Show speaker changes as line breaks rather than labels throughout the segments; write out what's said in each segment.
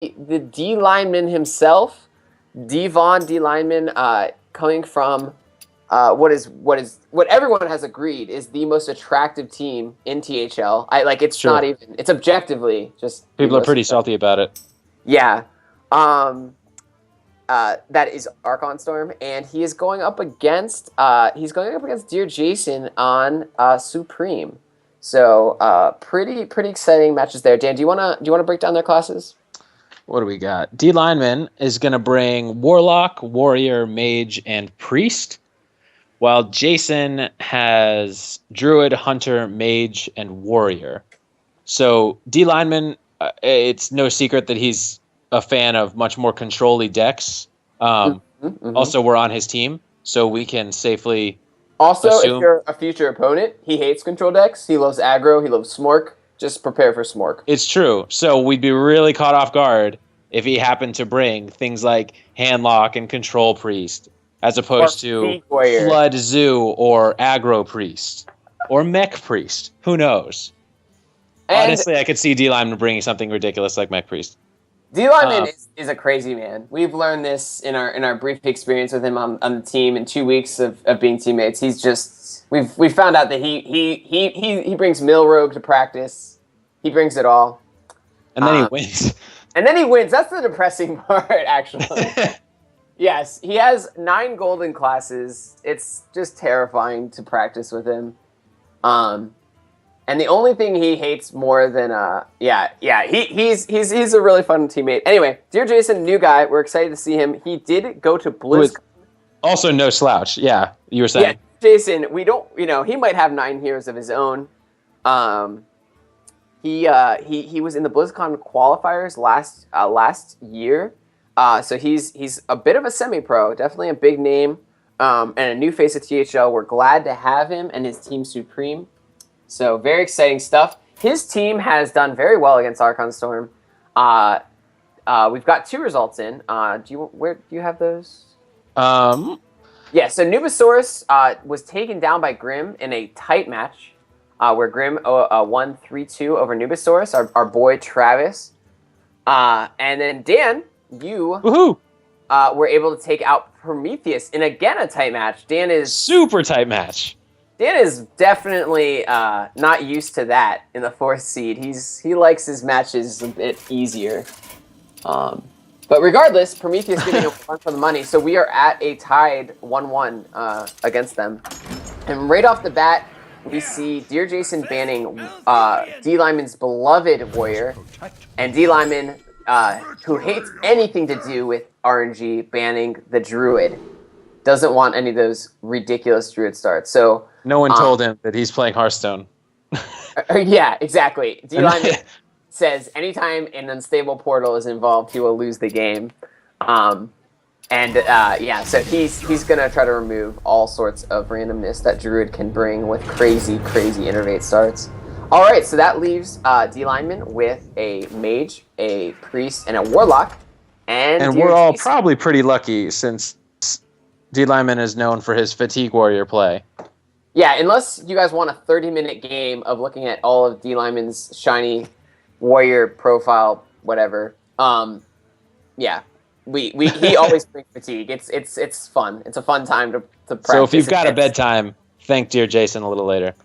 the D lineman himself, Devon Dlineman, coming from what everyone has agreed is the most attractive team in THL. It's
Sure.
not even, it's objectively just the
People are
most
pretty
attractive.
salty about it.
Yeah. Um, that is Archon Storm, and he's going up against Deerjason on Supreme. So pretty exciting matches there. Dan, do you wanna break down their classes?
What do we got? D lineman is going to bring Warlock, Warrior, Mage, and Priest, while Jason has Druid, Hunter, Mage, and Warrior. So D lineman, it's no secret that he's a fan of much more control-y decks.
Mm-hmm, mm-hmm.
Also, we're on his team, so we can safely
Also, if
assume
you're a future opponent, he hates control decks. He loves aggro. He loves Smork. Just prepare for Smork.
it's true. So we'd be really caught off guard if he happened to bring things like Handlock and Control Priest, as
Or
opposed to
Fleet Warrior.
Flood Zoo or Aggro Priest or Mech Priest. Who knows?
And
Honestly, I could see D Lineman bringing something ridiculous like Mech Priest.
Dlineman is a crazy man. We've learned this in our brief experience with him on the team in 2 weeks of being teammates. He's just we've found out that he brings Milrogue to practice. He brings it all.
And then he wins.
And then he wins. That's the depressing part, actually. Yes, he has 9 golden classes. It's just terrifying to practice with him. And the only thing he hates more than he's a really fun teammate. Anyway, Deerjason, new guy. We're excited to see him. He did go to BlizzCon.
Also no slouch. Yeah, you were saying.
Yeah, Jason, we don't, he might have 9 heroes of his own. He was in the BlizzCon qualifiers last year. So he's a bit of a semi-pro, definitely a big name, and a new face of THL. We're glad to have him and his team Supreme. So very exciting stuff. His team has done very well against Archon Storm. We've got 2 results in. Do you have those? Yeah. So Nubasaurus was taken down by Grim in a tight match, where Grim won 3-2 over Nubasaurus. Our boy Travis, and then Dan, you were able to take out Prometheus in again a tight match. Dan is
super tight match.
Dan is definitely not used to that in the 4th seed. He likes his matches a bit easier. But regardless, Prometheus getting a run for the money. So we are at a tied 1-1 against them. And right off the bat, we see Deerjason banning Dlineman's beloved Warrior. And Dlineman, who hates anything to do with RNG, banning the Druid. Doesn't want any of those ridiculous Druid starts. So
no one told him that he's playing Hearthstone.
Yeah, exactly. D-Lineman says anytime an unstable portal is involved, he will lose the game. So he's gonna try to remove all sorts of randomness that Druid can bring with crazy innervate starts. All right, so that leaves D-Lineman with a Mage, a Priest, and a Warlock. And
we're all probably pretty lucky since D-Lineman is known for his Fatigue Warrior play.
Yeah, unless you guys want a 30-minute game of looking at all of D-Lineman's shiny Warrior profile, whatever. He always brings Fatigue. It's fun. It's a fun time to practice.
So if you've got a bedtime, thank Deerjason a little later.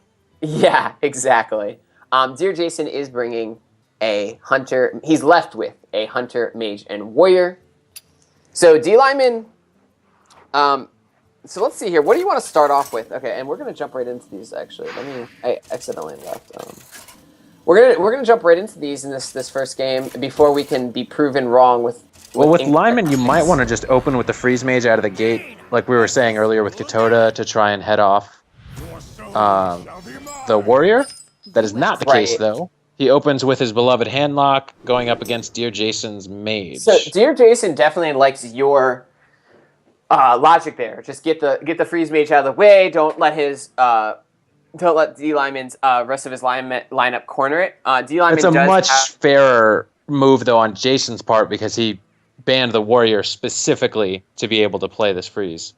Yeah, exactly. Deerjason is bringing a Hunter. He's left with a Hunter, Mage, and Warrior. So D-Lineman. So let's see here. What do you want to start off with? Okay, and we're gonna jump right into these. Actually, I accidentally left. We're gonna jump right into these in this first game before we can be proven wrong with.
With Lineman, you might want to just open with the Freeze Mage out of the gate, like we were saying earlier with Katoda, to try and head off the Warrior. That is not the case, though. He opens with his beloved Handlock, going up against Deerjason's Mage.
So Deerjason definitely likes your logic there. Just get the Freeze Mage out of the way. Don't let D-Lineman's rest of his lineup corner it. D-Lineman
it's a much fairer move, though, on Jason's part, because he banned the Warrior specifically to be able to play this Freeze.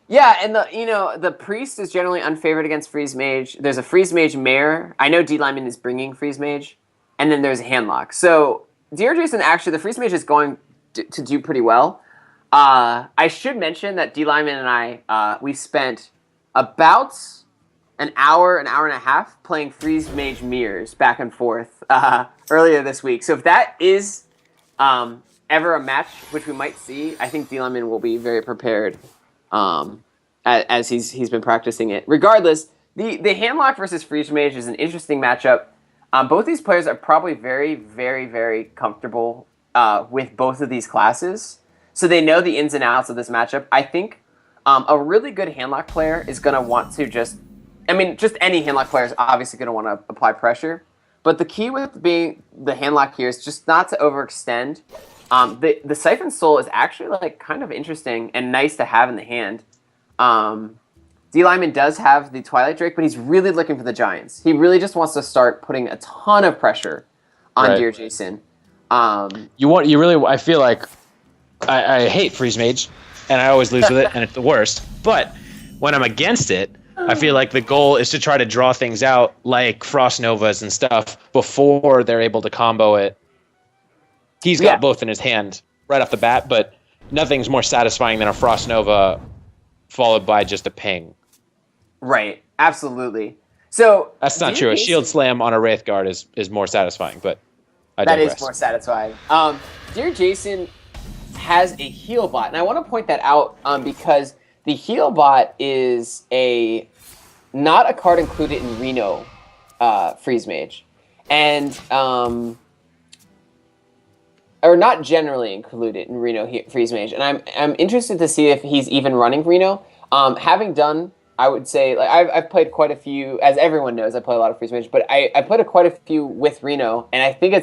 Yeah, and the Priest is generally unfavored against Freeze Mage. There's a Freeze Mage Mare. I know D-Lineman is bringing Freeze Mage. And then there's a Handlock. So Deerjason actually, the Freeze Mage is going to do pretty well. I should mention that Dlineman and I, we spent about an hour and a half playing Freeze Mage Mirrors back and forth earlier this week. So if that is ever a match, which we might see, I think Dlineman will be very prepared as he's been practicing it. Regardless, the Handlock versus Freeze Mage is an interesting matchup. Both these players are probably very, very, very comfortable with both of these classes. So they know the ins and outs of this matchup. I think a really good Handlock player is going to want to just any Handlock player is obviously going to want to apply pressure. But the key with being the Handlock here is just not to overextend. The Siphon Soul is actually like kind of interesting and nice to have in the hand. Dlineman does have the Twilight Drake, but he's really looking for the Giants. He really just wants to start putting a ton of pressure on Deerjason.
I feel like I hate Freeze Mage, and I always lose with it, and it's the worst. But when I'm against it, I feel like the goal is to try to draw things out like Frost Novas and stuff before they're able to combo it. He's got both in his hand right off the bat, but nothing's more satisfying than a Frost Nova followed by just a ping.
Right, absolutely. So
that's not true. A shield slam on a Wraith Guard is more satisfying, but I digress.
That is more satisfying. Deerjason has a heal bot, and I want to point that out because the heal bot is not a card included in Reno Freeze Mage, and or not generally included in Reno Freeze Mage, and I'm interested to see if he's even running Reno. Having done, I would say, like I've played quite a few, as everyone knows, I play a lot of Freeze Mage, but I played quite a few with Reno, and I think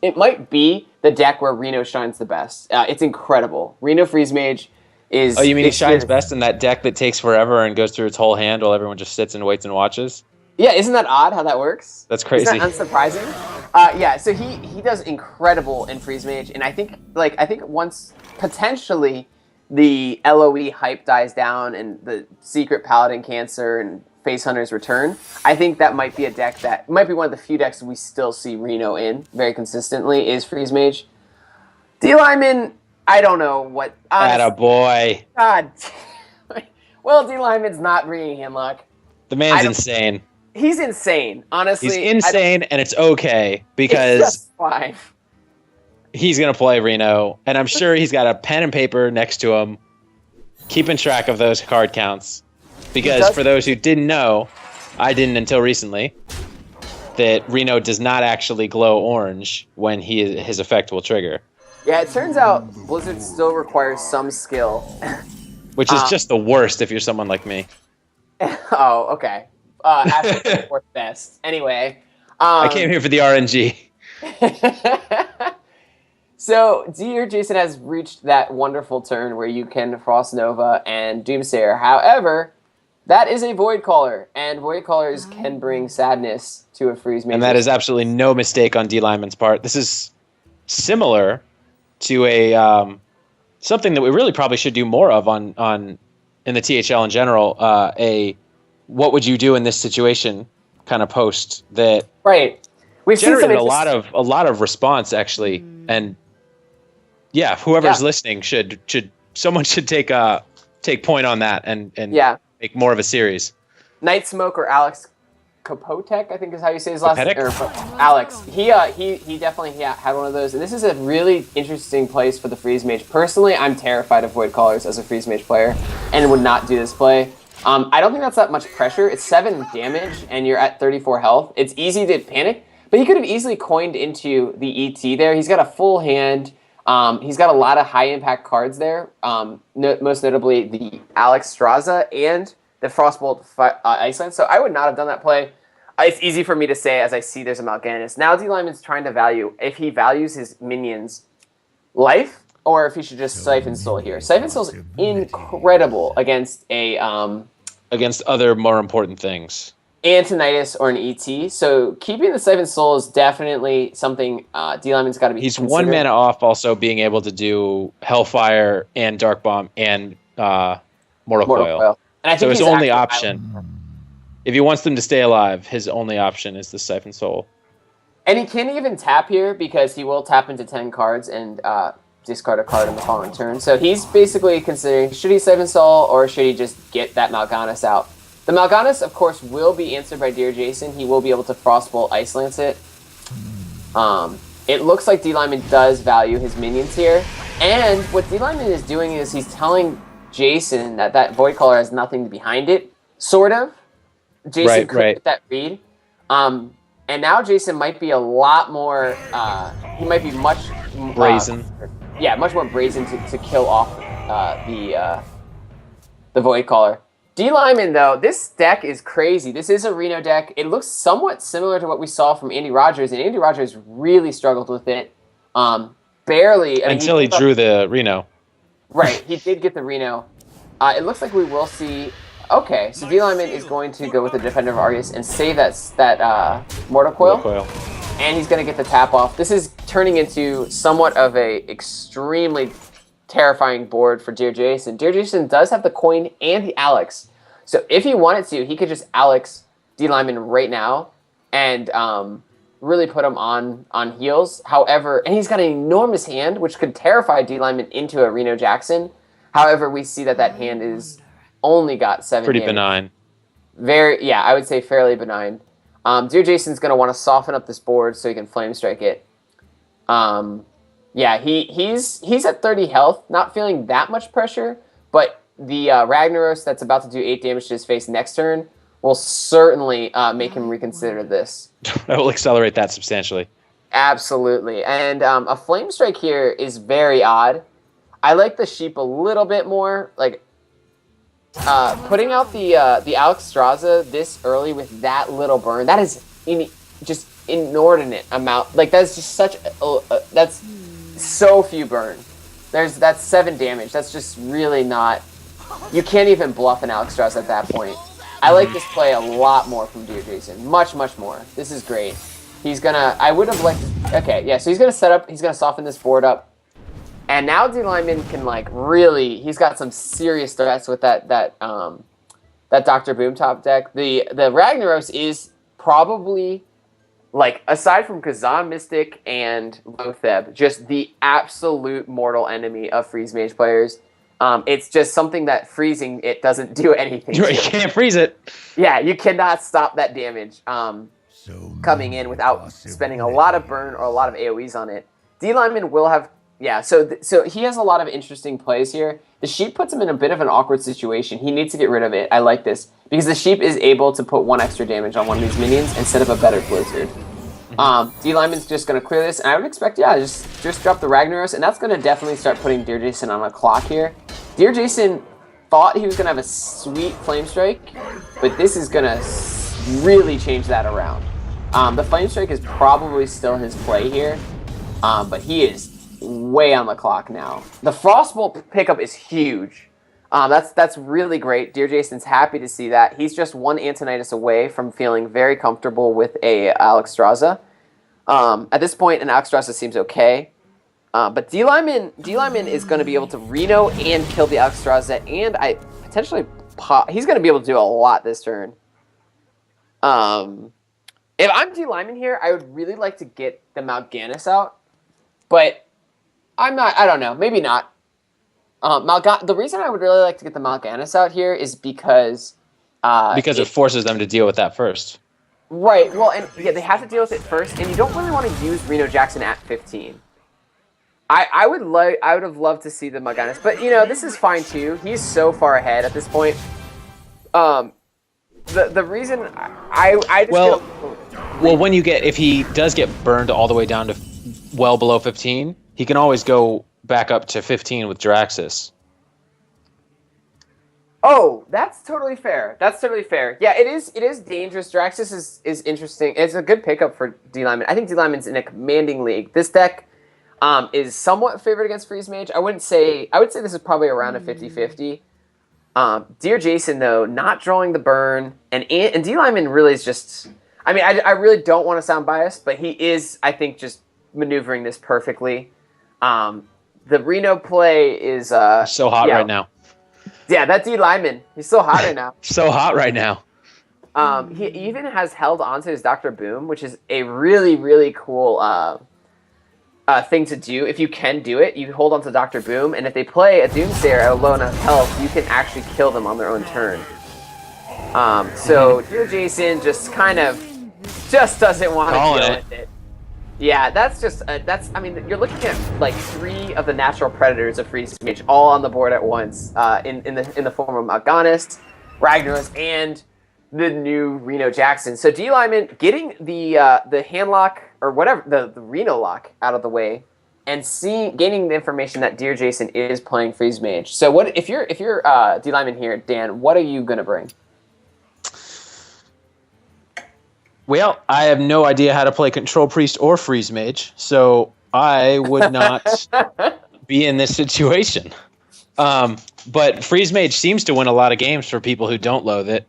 it might be the deck where Reno shines the best. It's incredible. Reno Freeze Mage is...
Oh, you mean he shines best in that deck that takes forever and goes through its whole hand while everyone just sits and waits and watches?
Yeah, isn't that odd how that works?
That's crazy.
Isn't that unsurprising? Yeah, so he does incredible in Freeze Mage, and I think once potentially the LOE hype dies down and the Secret Paladin Cancer and Face Hunters return, I think that might be a deck that might be one of the few decks we still see Reno in very consistently is Freeze Mage. Dlineman, I don't know what.
Attaboy.
God. Well, Dlineman's not bringing Handlock.
The man's insane.
He's insane, honestly.
He's insane, and it's okay because
it's just fine.
He's going to play Reno, and I'm sure he's got a pen and paper next to him, keeping track of those card counts. Because for those who didn't know, I didn't until recently, that Reno does not actually glow orange when his effect will trigger.
Yeah, it turns out Blizzard still requires some skill.
Which is just the worst if you're someone like me.
Oh, okay. Actually, fourth best. Anyway.
I came here for the RNG.
So, Deerjason has reached that wonderful turn where you can Frost Nova and Doomsayer. However, that is a Void Caller, and Void Callers can bring sadness to a Freeze Mage.
And that is absolutely no mistake on Dlineman's part. This is similar to a something that we really probably should do more of on in the THL in general. A what would you do in this situation kind of post that
we've
generated a lot of response actually, and yeah, whoever's listening should take point on that and make more of a series.
Night Smoke or Alex Kopotek, I think is how you say his last name. Alex. He definitely had one of those, and this is a really interesting place for the Freeze Mage. Personally, I'm terrified of Void Callers as a Freeze Mage player, and would not do this play. I don't think that's that much pressure. It's 7 damage, and you're at 34 health. It's easy to panic, but he could have easily coined into the ET there. He's got a full hand. He's got a lot of high-impact cards there, most notably the Alex Straza and the Frostbolt Iceland. So I would not have done that play. It's easy for me to say as I see there's a Mal'Ganis. Now Dlineman's trying to value if he values his minions' life or if he should just Siphon Soul here. Siphon Soul's incredible against
against other more important things.
Antonitis or an ET. So keeping the Siphon Soul is definitely something Dlineman's got to be
He's
considering.
1 mana off also being able to do Hellfire and Dark Bomb and Mortal Coil. And I think so his only option, if he wants them to stay alive, his only option is the Siphon Soul.
And he can't even tap here because he will tap into 10 cards and discard a card on the following turn. So he's basically considering, should he Seven Soul or should he just get that Mal'Ganis out? The Mal'Ganis, of course, will be answered by Deerjason. He will be able to Frostbolt Ice Lance it. It looks like Dlineman does value his minions here. And what Dlineman is doing is he's telling Jason that Void Caller has nothing behind it, sort of. Jason could get that read. And now Jason might be a lot more, he might be much...
brazen.
Much more brazen to kill off the Void Caller. Dlineman, though, this deck is crazy. This is a Reno deck. It looks somewhat similar to what we saw from Andy Rogers, and Andy Rogers really struggled with it. Barely.
Until he drew the Reno.
Right, he did get the Reno. It looks like we will see... Okay, so Dlineman is going to go with the Defender of Argus and save that Mortal Coil. And he's going to get the tap off. This is turning into somewhat of a extremely terrifying board for Deerjason. Deerjason does have the coin and the Alex. So if he wanted to, he could just Alex Dlineman right now and really put him on heels. However, and he's got an enormous hand, which could terrify Dlineman into a Reno Jackson. However, we see that hand is only got 7
Pretty
damage.
Benign.
I would say fairly benign. Deerjason's going to want to soften up this board so he can Flame Strike it. He's at 30 health, not feeling that much pressure, but the Ragnaros that's about to do 8 damage to his face next turn will certainly make him reconsider this.
That will accelerate that substantially. Absolutely.
And a Flame Strike here is very odd. I like the Sheep a little bit more. Like, putting out the Alexstrasza this early with that little burn, that is just inordinate amount. Like, that's just such that's so few burn. That's 7 damage. That's just really not... You can't even bluff an Alexstrasza at that point. I like this play a lot more from Deerjason. Much, much more. This is great. He's gonna... I would have liked... Okay, yeah, so he's gonna set up... He's gonna soften this board up. And now Dlineman can, like, really... He's got some serious threats with that Dr. Boomtop deck. The Ragnaros is probably, like, aside from Kazan Mystic and Lotheb, just the absolute mortal enemy of Freeze Mage players. It's just something that freezing it doesn't do anything.
You can't freeze it.
Yeah, you cannot stop that damage coming in without spending a lot of burn or a lot of AoEs on it. Dlineman will have... Yeah, so he has a lot of interesting plays here. The Sheep puts him in a bit of an awkward situation. He needs to get rid of it. I like this. Because the Sheep is able to put 1 extra damage on one of these minions instead of a better Blizzard. Dlineman's just going to clear this, and I would expect, just drop the Ragnaros, and that's going to definitely start putting Deerjason on a clock here. Deerjason thought he was going to have a sweet Flame Strike, but this is going to really change that around. The Flame Strike is probably still his play here, but he is way on the clock now. The Frostbolt pickup is huge. That's really great. Deerjason's happy to see that. He's just 1 Antonidas away from feeling very comfortable with a Alexstrasza. At this point, an Alexstrasza seems okay. But Dlineman is going to be able to Reno and kill the Alexstrasza, and he's going to be able to do a lot this turn. If I'm Dlineman here, I would really like to get the Mal'Ganis out, but I'm not. I don't know. Maybe not. The reason I would really like to get the Mal'Ganis out here is because
it forces them to deal with that first.
Right. Well, and yeah, they have to deal with it first, and you don't really want to use Reno Jackson at 15. I would have loved to see the Mal'Ganis, but this is fine too. He's so far ahead at this point. The reason I just
if he does get burned all the way down to well below 15, he can always go back up to 15 with Jiraxis.
Oh, that's totally fair. Yeah, it is dangerous. Jiraxis is interesting. It's a good pickup for Dlineman. I think Dlineman's in a commanding league. This deck is somewhat favored against Freeze Mage. I would say this is probably around a 50-50. Deerjason, though, not drawing the burn, and Dlineman really is just... I mean, I really don't want to sound biased, but he is, I think, just maneuvering this perfectly. The Reno play is...
so hot right now.
Yeah, that Dlineman. He's so hot right now.
So hot right now.
He even has held onto his Dr. Boom, which is a really, really cool thing to do. If you can do it, you hold onto Dr. Boom, and if they play a Doomsayer at a low enough health, you can actually kill them on their own turn. So Deerjason just kind of doesn't want to deal with it. Yeah, that's just I mean, you're looking at like 3 of the natural predators of Freeze Mage all on the board at once, in the form of Mal'Ganis, Ragnaros, and the new Reno Jackson. So Dlineman getting the hand lock or whatever the Reno lock out of the way, and gaining the information that Deerjason is playing Freeze Mage. So what if you're Dlineman here, Dan? What are you gonna bring?
Well, I have no idea how to play Control Priest or Freeze Mage, so I would not be in this situation. But Freeze Mage seems to win a lot of games for people who don't loathe it.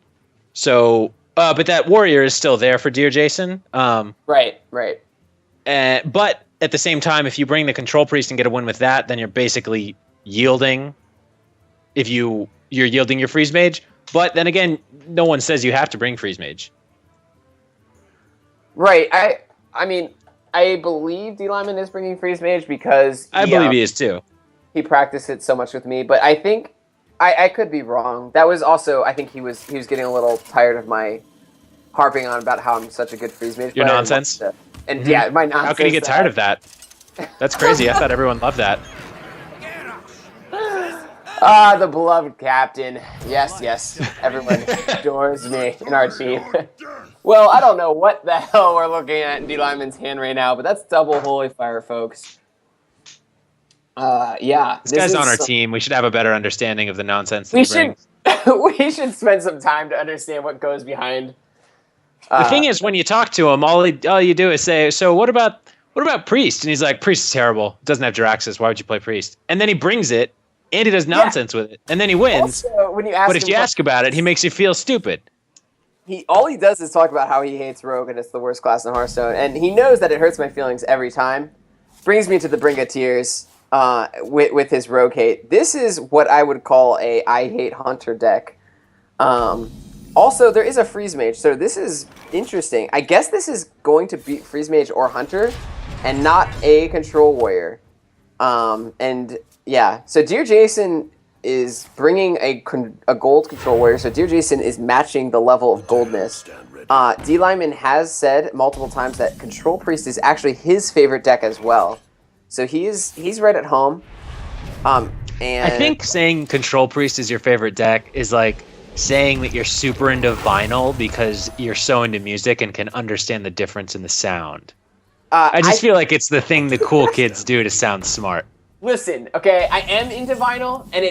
So, but that warrior is still there for Deerjason.
Right.
But at the same time, if you bring the Control Priest and get a win with that, then you're basically yielding. If you're yielding your Freeze Mage, but then again, no one says you have to bring Freeze Mage.
Right. I mean, I believe Dlineman is bringing Freeze Mage because
I believe he is too.
He practiced it so much with me, but I think I could be wrong. That was also, I think he was getting a little tired of my harping on about how I'm such a good Freeze Mage player.
Your nonsense.
And yeah, my nonsense.
How can you get tired of that? That's crazy. I thought everyone loved that.
The beloved captain. Yes. Everyone adores me in our team. Well, I don't know what the hell we're looking at in Dlineman's hand right now, but that's double Holy Fire, folks. Yeah.
This guy's on our team. We should have a better understanding of the nonsense that
we
he brings.
We should spend some time to understand what goes behind.
The thing is, when you talk to him, all you do is say, "So what about Priest?" And he's like, "Priest is terrible. Doesn't have Jiraxis. Why would you play Priest?" And then he brings it, and he does nonsense with it, and then he wins.
Also, when you ask
but if you ask about it, he makes you feel stupid.
All he does is talk about how he hates Rogue and it's the worst class in Hearthstone, and he knows that it hurts my feelings every time. Brings me to the brink of tears with his Rogue hate. This is what I would call a I hate Hunter deck. Also, there is a Freeze Mage, so this is interesting. I guess this is going to beat Freeze Mage or Hunter, and not a Control Warrior. And yeah, so Deerjason is bringing a gold Control Warrior, so Deerjason is matching the level of goldness. Dlineman has said multiple times that Control Priest is actually his favorite deck as well. So he's right at home. And
I think saying Control Priest is your favorite deck is like saying that you're super into vinyl because you're so into music and can understand the difference in the sound. I feel like it's the thing the cool kids do to sound smart.
Listen, okay, I am into vinyl, and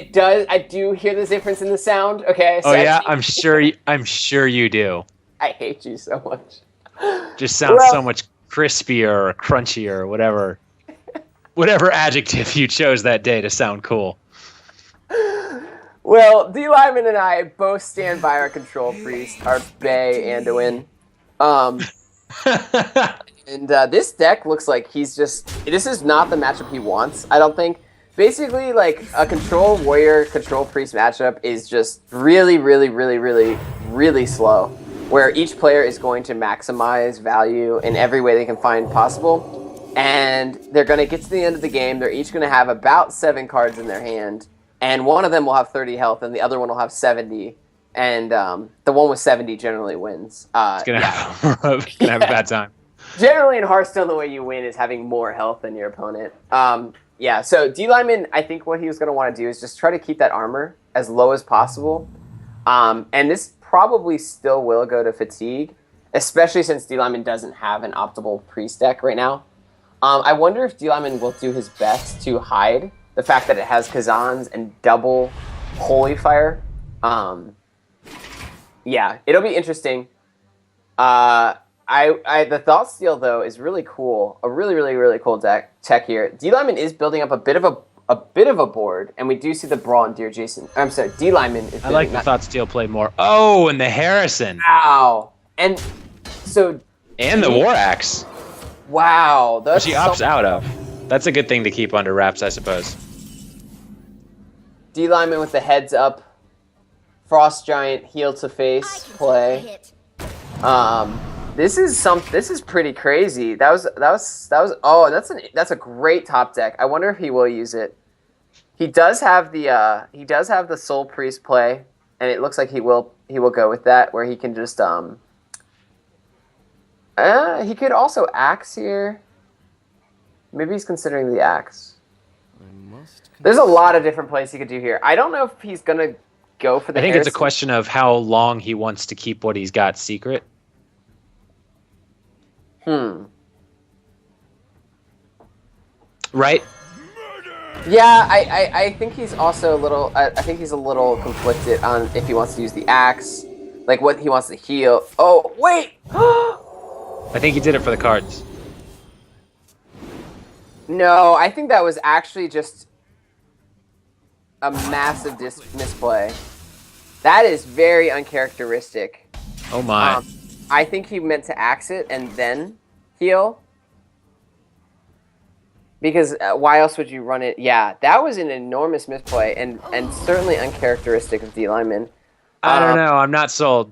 I do hear the difference in the sound, okay?
So I'm sure you do.
I hate you so much.
Just sounds so much crispier or crunchier or whatever adjective you chose that day to sound cool.
Well, Dlineman and I both stand by our Control Priest, our Bay Anduin. And this deck looks like this is not the matchup he wants, I don't think. Basically, like, a Control Warrior, Control Priest matchup is just really, really, really, really, really slow, where each player is going to maximize value in every way they can find possible, and they're going to get to the end of the game, they're each going to have about 7 cards in their hand, and one of them will have 30 health, and the other one will have 70, and the one with 70 generally wins.
It's going to have a bad time.
Generally in Hearthstone, the way you win is having more health than your opponent. Yeah, so Dlineman, I think what he was going to want to do is just try to keep that armor as low as possible. And this probably still will go to Fatigue, especially since Dlineman doesn't have an optimal Priest deck right now. I wonder if Dlineman will do his best to hide the fact that it has Kazans and double Holy Fire. Yeah, it'll be interesting. The Thought Steal, though, is really cool. A really, really, really cool tech here. Dlineman is building up a bit of a board, and we do see the Brawl and Deerjason. I'm sorry, Dlineman is.
I like the Thought Steal play more. Oh, and the Harrison.
Wow. And so.
And the War Axe.
Wow.
Which he opts out of. That's a good thing to keep under wraps, I suppose.
Dlineman with the heads up. Frost Giant heel to face play. This is pretty crazy. Oh, that's a great top deck. I wonder if he will use it. He does have the Soul Priest play, and it looks like he will go with that, where he can just he could also Axe here. Maybe he's considering the Axe. There's a lot of different plays he could do here. I don't know if he's gonna go for the.
I think
Harrison.
It's a question of how long he wants to keep what he's got secret. Right?
Yeah, I think he's also a little. I think he's a little conflicted on if he wants to use the Axe, like what he wants to heal. Oh wait!
I think he did it for the cards.
No, I think that was actually just a massive misplay. That is very uncharacteristic.
Oh my.
I think he meant to Axe it and then heal. Because why else would you run it? Yeah, that was an enormous misplay and certainly uncharacteristic of Dlineman.
I don't know. I'm not sold.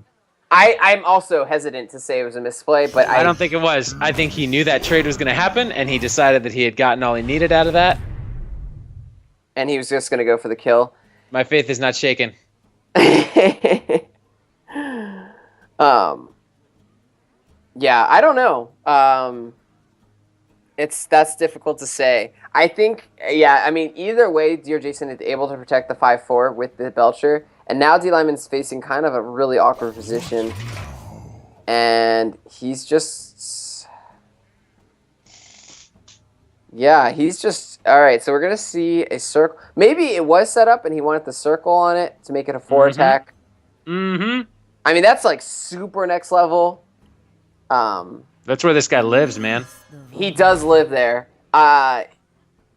I'm also hesitant to say it was a misplay, but
I don't think it was. I think he knew that trade was going to happen, and he decided that he had gotten all he needed out of that.
And he was just going to go for the kill.
My faith is not shaken.
Yeah, I don't know. That's difficult to say. I think, yeah, I mean, either way, Deerjason is able to protect the 5/4 with the Belcher, and now Dlineman's facing kind of a really awkward position, and he's just, yeah, he's just, all right, so we're going to see a circle. Maybe it was set up, and he wanted the circle on it to make it a 4 attack.
Mm-hmm.
I mean, that's like super next level.
That's where this guy lives, man.
He does live there.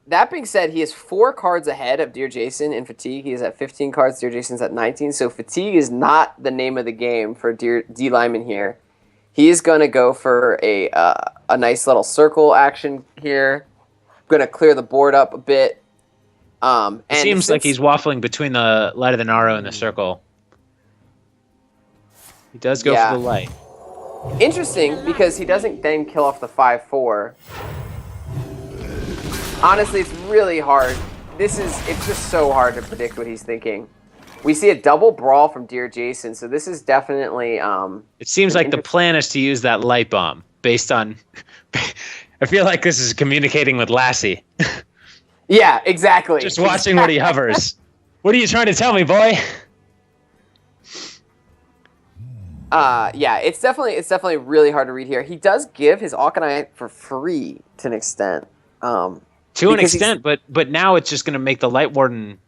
That being said, he is 4 cards ahead of Deerjason in fatigue. He is at 15 cards. Deerjason's at 19. So fatigue is not the name of the game for Dlineman here. He is going to go for a nice little circle action here. Going to clear the board up a bit.
It seems like he's waffling between the Light of the Naro and the circle. He does go for the light.
Interesting, because he doesn't then kill off the 5/4. Honestly, it's really hard. It's just so hard to predict what he's thinking. We see a double brawl from Deerjason, so this is definitely...
it seems like the plan is to use that light bomb, based on... I feel like this is communicating with Lassie.
Yeah, exactly.
Just watching where he hovers. What are you trying to tell me, boy?
Yeah, it's definitely really hard to read here. He does give his Alkanite for free to an extent.
To an extent, but now it's just going to make the Light Warden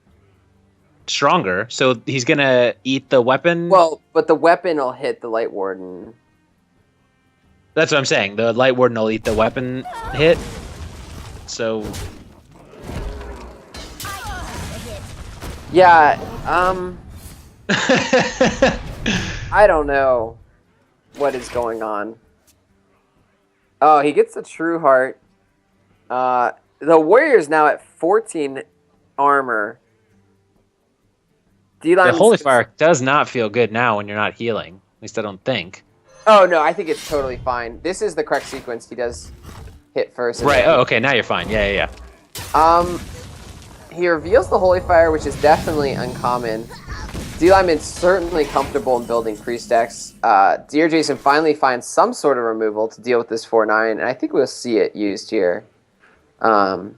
stronger. So he's going to eat the weapon.
Well, but the weapon will hit the Light Warden.
That's what I'm saying. The Light Warden will eat the weapon hit. So
yeah, I don't know what is going on. Oh, he gets the True Heart. The Warrior's now at 14 armor.
The Holy Fire does not feel good now when you're not healing. At least I don't think.
Oh, no, I think it's totally fine. This is the correct sequence. He does hit first.
Right, oh, okay, now you're fine. Yeah.
He reveals the Holy Fire, which is definitely uncommon. Dlineman's certainly comfortable in building priest decks. Deerjason finally finds some sort of removal to deal with this 4/9, and I think we'll see it used here. Yeah,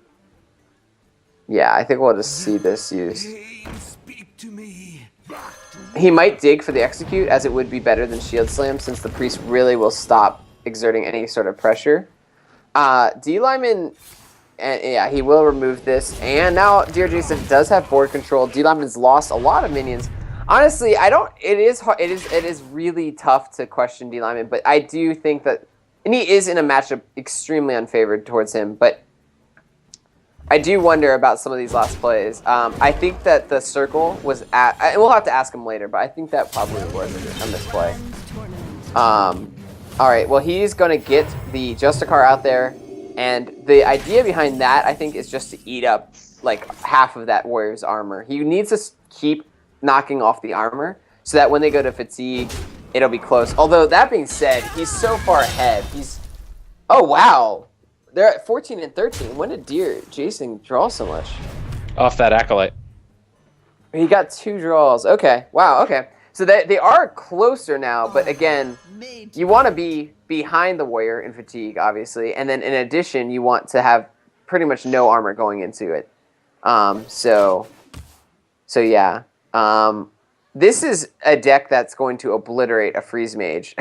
I think we'll just see this used. He might dig for the execute, as it would be better than Shield Slam, since the priest really will stop exerting any sort of pressure. Dlineman, yeah, he will remove this, and now Deerjason does have board control. Dlineman's lost a lot of minions. Honestly, it is really tough to question Dlineman, but I do think that, and he is in a matchup extremely unfavored towards him, but I do wonder about some of these last plays. I think that the circle was and we'll have to ask him later, but I think that probably was a misplay. All right, well, he's going to get the Justicar out there, and the idea behind that, I think, is just to eat up like half of that warrior's armor. He needs to keep knocking off the armor so that when they go to fatigue, it'll be close. Although, that being said, he's so far ahead. Oh, wow. They're at 14 and 13. When did Deerjason draw so much?
Off that Acolyte.
He got 2 draws. Okay. Wow, okay. So they are closer now, but again, you want to be behind the Warrior in Fatigue, obviously. And then in addition, you want to have pretty much no armor going into it. So yeah. This is a deck that's going to obliterate a Freeze Mage.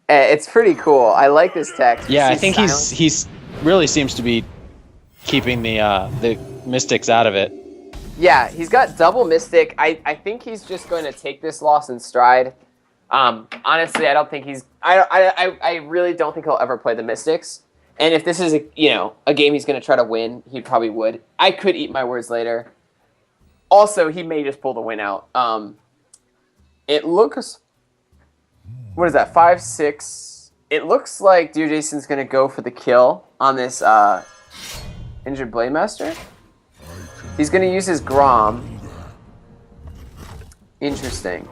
It's pretty cool. I like this text.
Yeah, I think he's really seems to be keeping the Mystics out of it.
Yeah, he's got double Mystic. I think he's just going to take this loss in stride. Honestly, I don't think he's. I really don't think he'll ever play the Mystics. And if this is a game he's going to try to win, he probably would. I could eat my words later. Also, he may just pull the win out. It looks. What is that? 5-6. It looks like Deerjason's going to go for the kill on this Injured Blade Master. He's going to use his Grom. Interesting.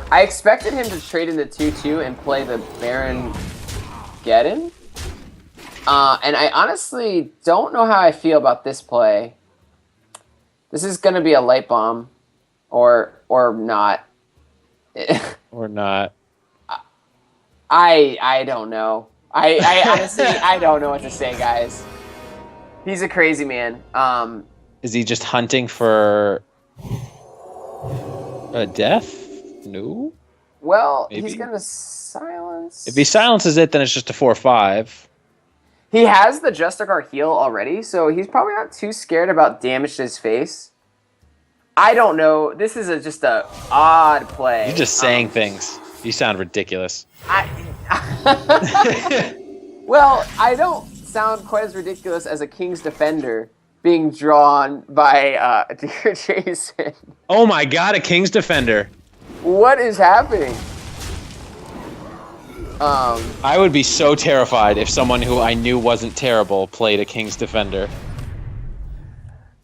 I expected him to trade in the 2-2 and play the Baron Geddon. And I honestly don't know how I feel about this play. This is going to be a Light Bomb. Or not.
Or not.
I don't know. I honestly, I don't know what to say, guys. He's a crazy man.
Is he just hunting for a death? No.
Well,
Maybe.
He's gonna silence.
If he silences it, then it's just a 4/5.
He has the Justicar heal already, so he's probably not too scared about damage to his face. I don't know. This is just a odd play.
You're just saying things. You sound ridiculous.
Well, I don't sound quite as ridiculous as a King's Defender being drawn by Deerjason.
Oh my god, a King's Defender.
What is happening?
I would be so terrified if someone who I knew wasn't terrible played a King's Defender.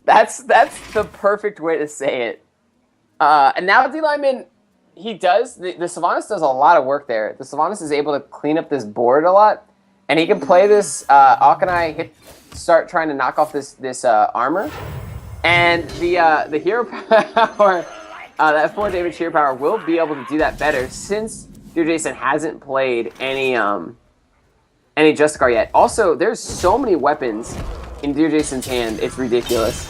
That's the perfect way to say it. And now Dlineman, he does, the Sylvanas does a lot of work there. The Sylvanas is able to clean up this board a lot, and he can play this Akanai, start trying to knock off this armor. And the hero power, that 4 damage hero power will be able to do that better since Deerjason hasn't played any Justicar yet. Also, there's so many weapons in Deerjason's hand, it's ridiculous.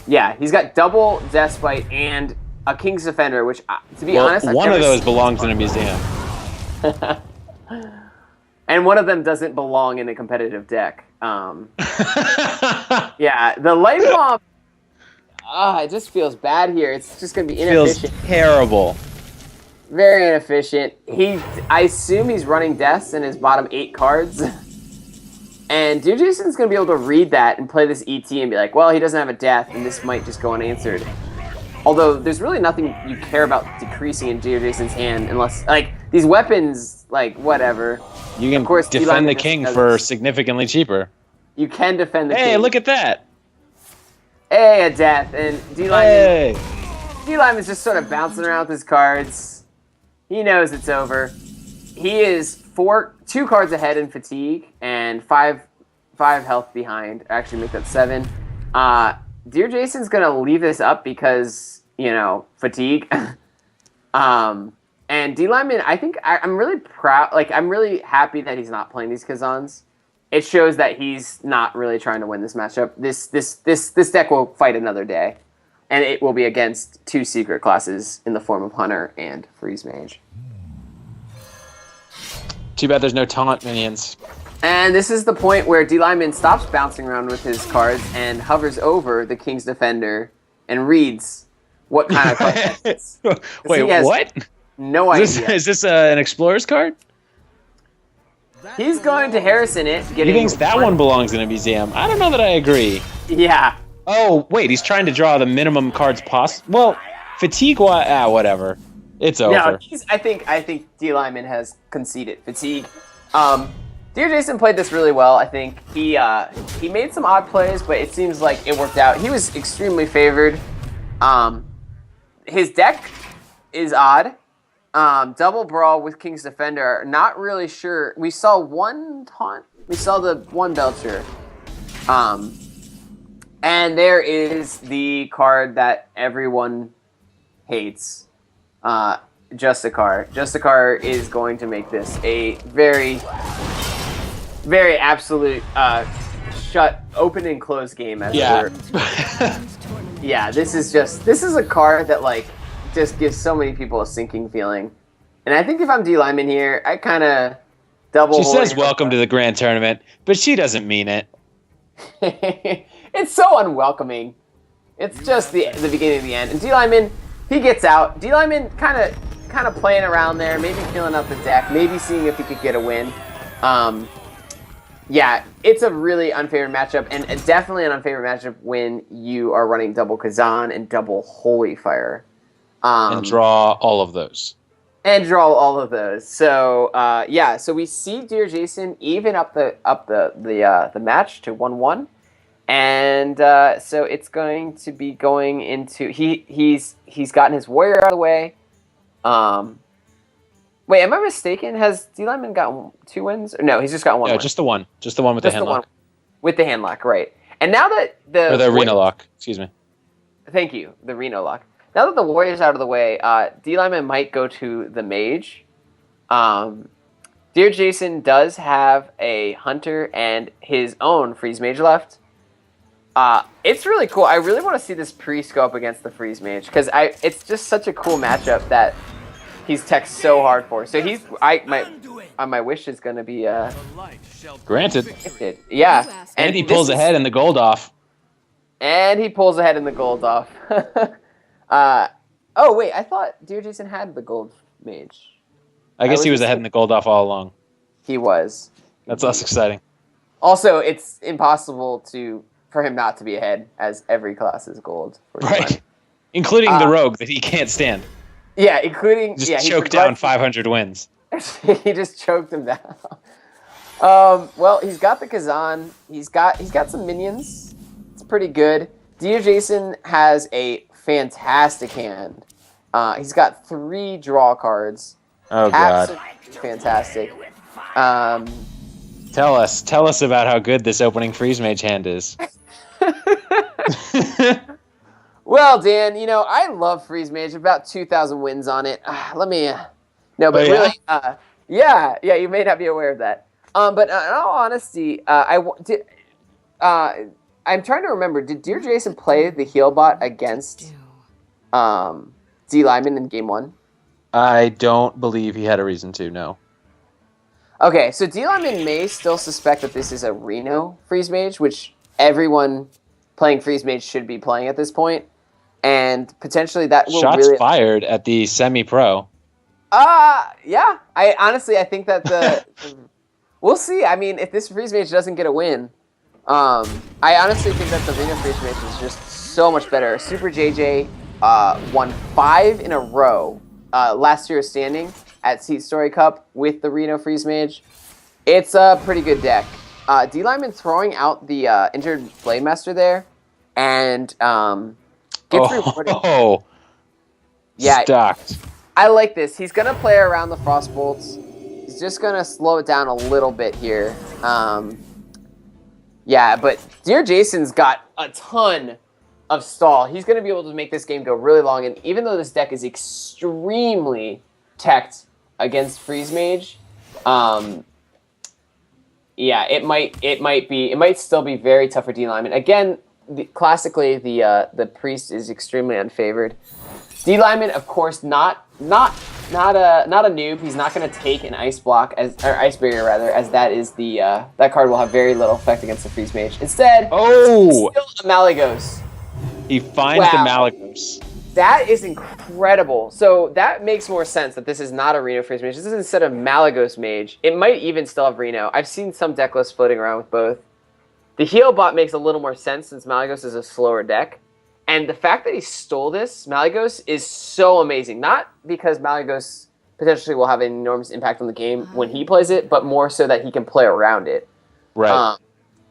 Yeah, he's got double Deathbite and a King's Defender, which, to be honest,
one of those belongs in a museum.
And one of them doesn't belong in a competitive deck. Yeah, the Light Bomb, it just feels bad here. It's just going to be inefficient.
Feels terrible.
Very inefficient. I assume he's running deaths in his bottom 8 cards. And Deerjason's going to be able to read that and play this ET and be like, well, he doesn't have a death, and this might just go unanswered. Although, there's really nothing you care about decreasing in Deerjason's hand unless, like, these weapons, like, whatever.
You can, of course, defend the king for significantly cheaper.
You can defend the king.
Hey, look at that!
Hey, a death. And Dlineman's just sort of bouncing around with his cards. He knows it's over. He is 2 cards ahead in fatigue and 5 health behind. Actually, make that 7. Deerjason's gonna leave this up because fatigue. And Dlineman, I think I'm really proud. Like, I'm really happy that he's not playing these Kazans. It shows that he's not really trying to win this matchup. This deck will fight another day, and it will be against 2 secret classes in the form of Hunter and Freeze Mage.
Too bad there's no taunt minions.
And this is the point where Dlineman stops bouncing around with his cards and hovers over the King's Defender and reads what kind of card it is.
Wait, what?
No idea.
Is this an Explorer's card?
He's going to Harrison it.
He thinks that one belongs in a museum. I don't know that I agree.
Yeah.
Oh, wait, he's trying to draw the minimum cards possible. Well, fatigue, whatever. It's over.
No, I think Dlineman has conceded fatigue. Deerjason played this really well. I think he made some odd plays, but it seems like it worked out. He was extremely favored. His deck is odd. Double Brawl with King's Defender. Not really sure. We saw one taunt. We saw the one Belcher. And there is the card that everyone hates. Justicar. Justicar is going to make this a very, very absolute open and closed game. As it were. Yeah, this is a card that like just gives so many people a sinking feeling. And I think if I'm Dlineman here, I kind of double.
She says welcome to the grand tournament, but she doesn't mean it.
It's so unwelcoming. It's just the beginning of the end. And Dlineman, he gets out. Dlineman kind of playing around there, maybe feeling out the deck, maybe seeing if he could get a win. Yeah, it's a really unfavorite matchup, and definitely an unfavorite matchup when you are running double Kazan and double Holy Fire.
And draw all of those.
So yeah, so we see Deerjason even up the match to 1-1. And so it's going to be going into he's gotten his warrior out of the way. Wait, am I mistaken? Has Dlineman gotten 2 wins? No, he's just got one.
No,
win.
just the one. Just the one with the hand lock.
With the hand lock, right? And now that
the arena lock. Excuse me.
Thank you, the Reno lock. Now that the warrior's out of the way, Dlineman might go to the mage. Deerjason does have a hunter and his own freeze mage left. It's really cool. I really want to see this priest go up against the freeze mage because it's just such a cool matchup that he's teched so hard for. So my wish is going to be
granted.
Yeah,
and he pulls ahead in the gold off.
Oh wait, I thought Deerjason had the gold mage.
I guess he was ahead in the gold off all along.
He was.
That's less exciting.
Also, it's impossible for him not to be ahead, as every class is gold.
Right. Including the rogue that he can't stand.
Yeah, including...
Just choked down 500 wins.
He just choked him down. Well, he's got the Kazan. He's got some minions. It's pretty good. Deerjason has a fantastic hand. He's got 3 draw cards.
Oh, God.
Absolutely fantastic.
Tell us about how good this opening freeze mage hand is.
Well, Dan, I love freeze mage. About 2,000 wins on it. Really, yeah, you may not be aware of that. But in all honesty, I'm trying to remember. Did Deerjason play the heal bot against Dlineman in game 1?
I don't believe he had a reason to. No.
Okay, so Dlineman may still suspect that this is a Reno freeze mage, which everyone playing freeze mage should be playing at this point, and potentially that will
Shots fired at the semi-pro.
Yeah. I think that we'll see. I mean, if this freeze mage doesn't get a win, I honestly think that the Reno freeze mage is just so much better. Super JJ won 5 in a row last year standing at Seat Story Cup with the Reno freeze mage. It's a pretty good deck. Dlineman throwing out the injured Blade Master there, and gets rewarded.
Oh, yeah, stocked.
I like this. He's gonna play around the frost bolts. He's just gonna slow it down a little bit here. Yeah, but Deerjason's got a ton of stall. He's gonna be able to make this game go really long. And even though this deck is extremely teched against freeze mage, yeah, it might still be very tough for Dlineman. Again, classically, the priest is extremely unfavored. Dlineman, of course, not a noob. He's not going to take an ice block ice barrier rather, as that is that card will have very little effect against the freeze mage. Instead, still a Malygos.
He finds the Malygos.
That is incredible. So that makes more sense that this is not a Reno freeze mage. This is instead of Malygos mage. It might even still have Reno. I've seen some deck lists floating around with both. The heal bot makes a little more sense since Malygos is a slower deck. And the fact that he stole this Malygos is so amazing. Not because Malygos potentially will have an enormous impact on the game when he plays it, but more so that he can play around it.
Right.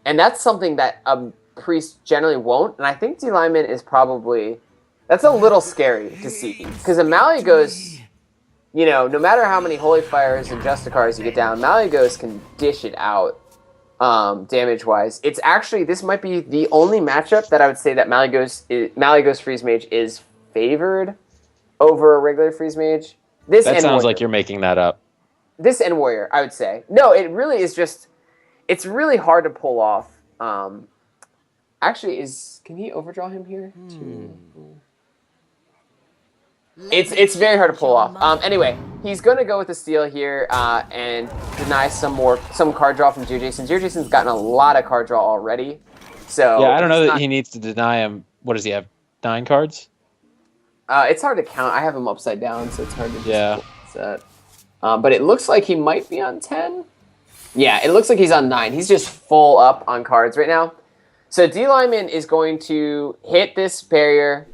And that's something that a priest generally won't. And I think Dlineman is probably That's a little scary to see. Because if Malagos, no matter how many Holy Fires and Justicars you get down, Malagos can dish it out damage-wise. It's actually, this might be the only matchup that I would say that Malagos Freeze Mage is favored over a regular Freeze Mage.
That sounds like you're making that up.
This and Warrior, I would say. No, it really is just, it's really hard to pull off. Actually, can he overdraw him here? It's very hard to pull off. Anyway, he's going to go with the steal here and deny some card draw from Deerjason. Deerjason's gotten a lot of card draw already. So
yeah, I don't know that he needs to deny him. What does he have? 9 cards?
It's hard to count. I have him upside down, so it's hard to just set. But it looks like he might be on 10. Yeah, it looks like he's on 9. He's just full up on cards right now. So Dlineman is going to hit this barrier,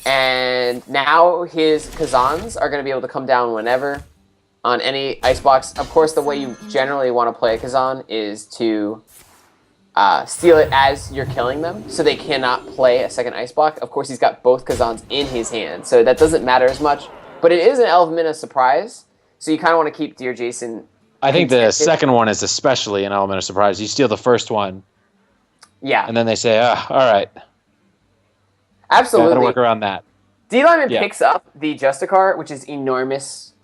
and now his Kazans are going to be able to come down whenever on any icebox. Of course, the way you generally want to play a Kazan is to steal it as you're killing them, so they cannot play a second icebox. Of course, he's got both Kazans in his hand, so that doesn't matter as much. But it is an element of surprise, so you kind of want to keep Deerjason.
I think the second one is especially an element of surprise. You steal the first one.
Yeah.
And then they say, all right.
Absolutely.
Gotta work around that.
Dlineman picks up the Justicar, which is enormous.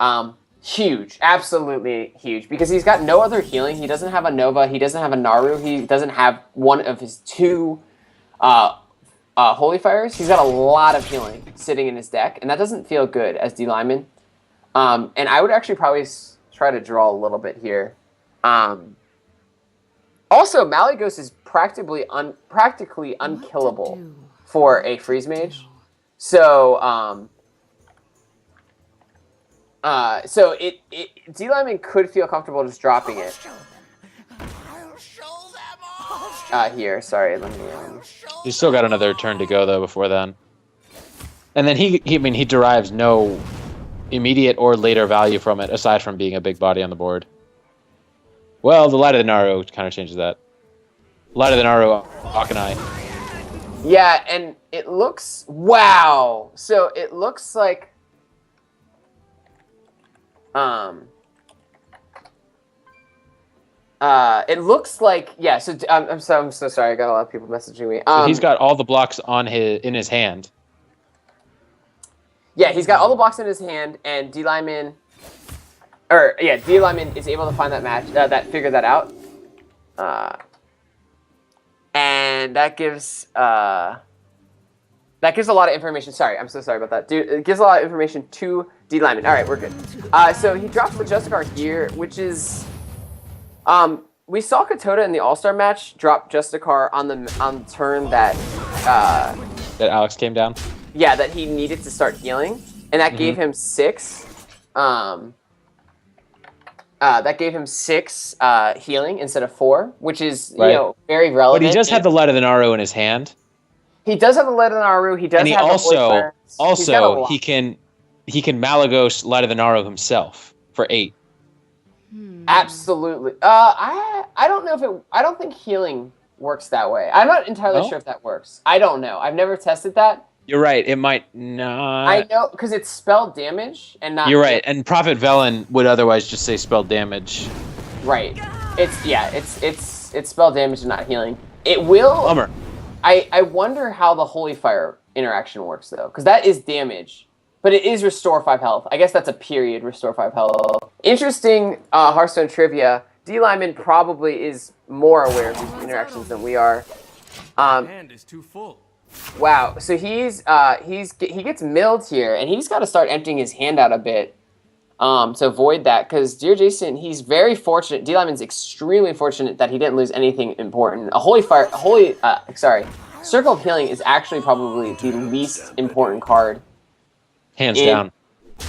Huge. Absolutely huge. Because he's got no other healing. He doesn't have a Nova. He doesn't have a Naru. He doesn't have one of his 2 Holy Fires. He's got a lot of healing sitting in his deck. And that doesn't feel good as Dlineman. And I would actually probably try to draw a little bit here. Also, Malagos is practically unkillable for a Freeze Mage. So, Dlineman could feel comfortable just dropping it. Here, sorry, let me.
He's still got another turn to go though before then. And then he derives no immediate or later value from it aside from being a big body on the board. Well, the Light of the Naru kind of changes that. Light of the Naru, Akanai.
Yeah, and it looks... Wow! So it looks like... it looks like... Yeah, so I'm so sorry. I got a lot of people messaging me.
So he's got all the blocks in his hand.
Yeah, he's got all the blocks in his hand, and Dlineman... Dlineman is able to find that match, figure that out. And that gives a lot of information. Sorry, I'm so sorry about that. Dude, it gives a lot of information to Dlineman. All right, we're good. So he drops the Justicar here, which is... we saw Katoda in the All-Star match drop Justicar on the turn that...
that Alex came down?
Yeah, that he needed to start healing. And that gave him 6... that gave him 6 healing instead of 4, which is very relevant.
But he does have the Light of the Naru in his hand.
He does have the Light of the Naru. He does. And have
he can Malagos Light of the Naru himself for 8.
Absolutely. I don't know I don't think healing works that way. I'm not entirely sure if that works. I don't know. I've never tested that.
You're right. It might not.
I know, because it's spell damage and not...
You're right. And Prophet Velen would otherwise just say spell damage.
Right. It's spell damage and not healing. It will...
Bummer.
I wonder how the Holy Fire interaction works, though, because that is damage. But it is restore 5 health. I guess that's a period, restore 5 health. Interesting Hearthstone trivia. Dlineman probably is more aware of these interactions than we are.
Hand is too full.
Wow, so he gets milled here, and he's got to start emptying his hand out a bit to avoid that, because Deerjason, he's very fortunate. Dlineman's extremely fortunate that he didn't lose anything important. Circle of Healing is actually probably the least important card.
Hands down.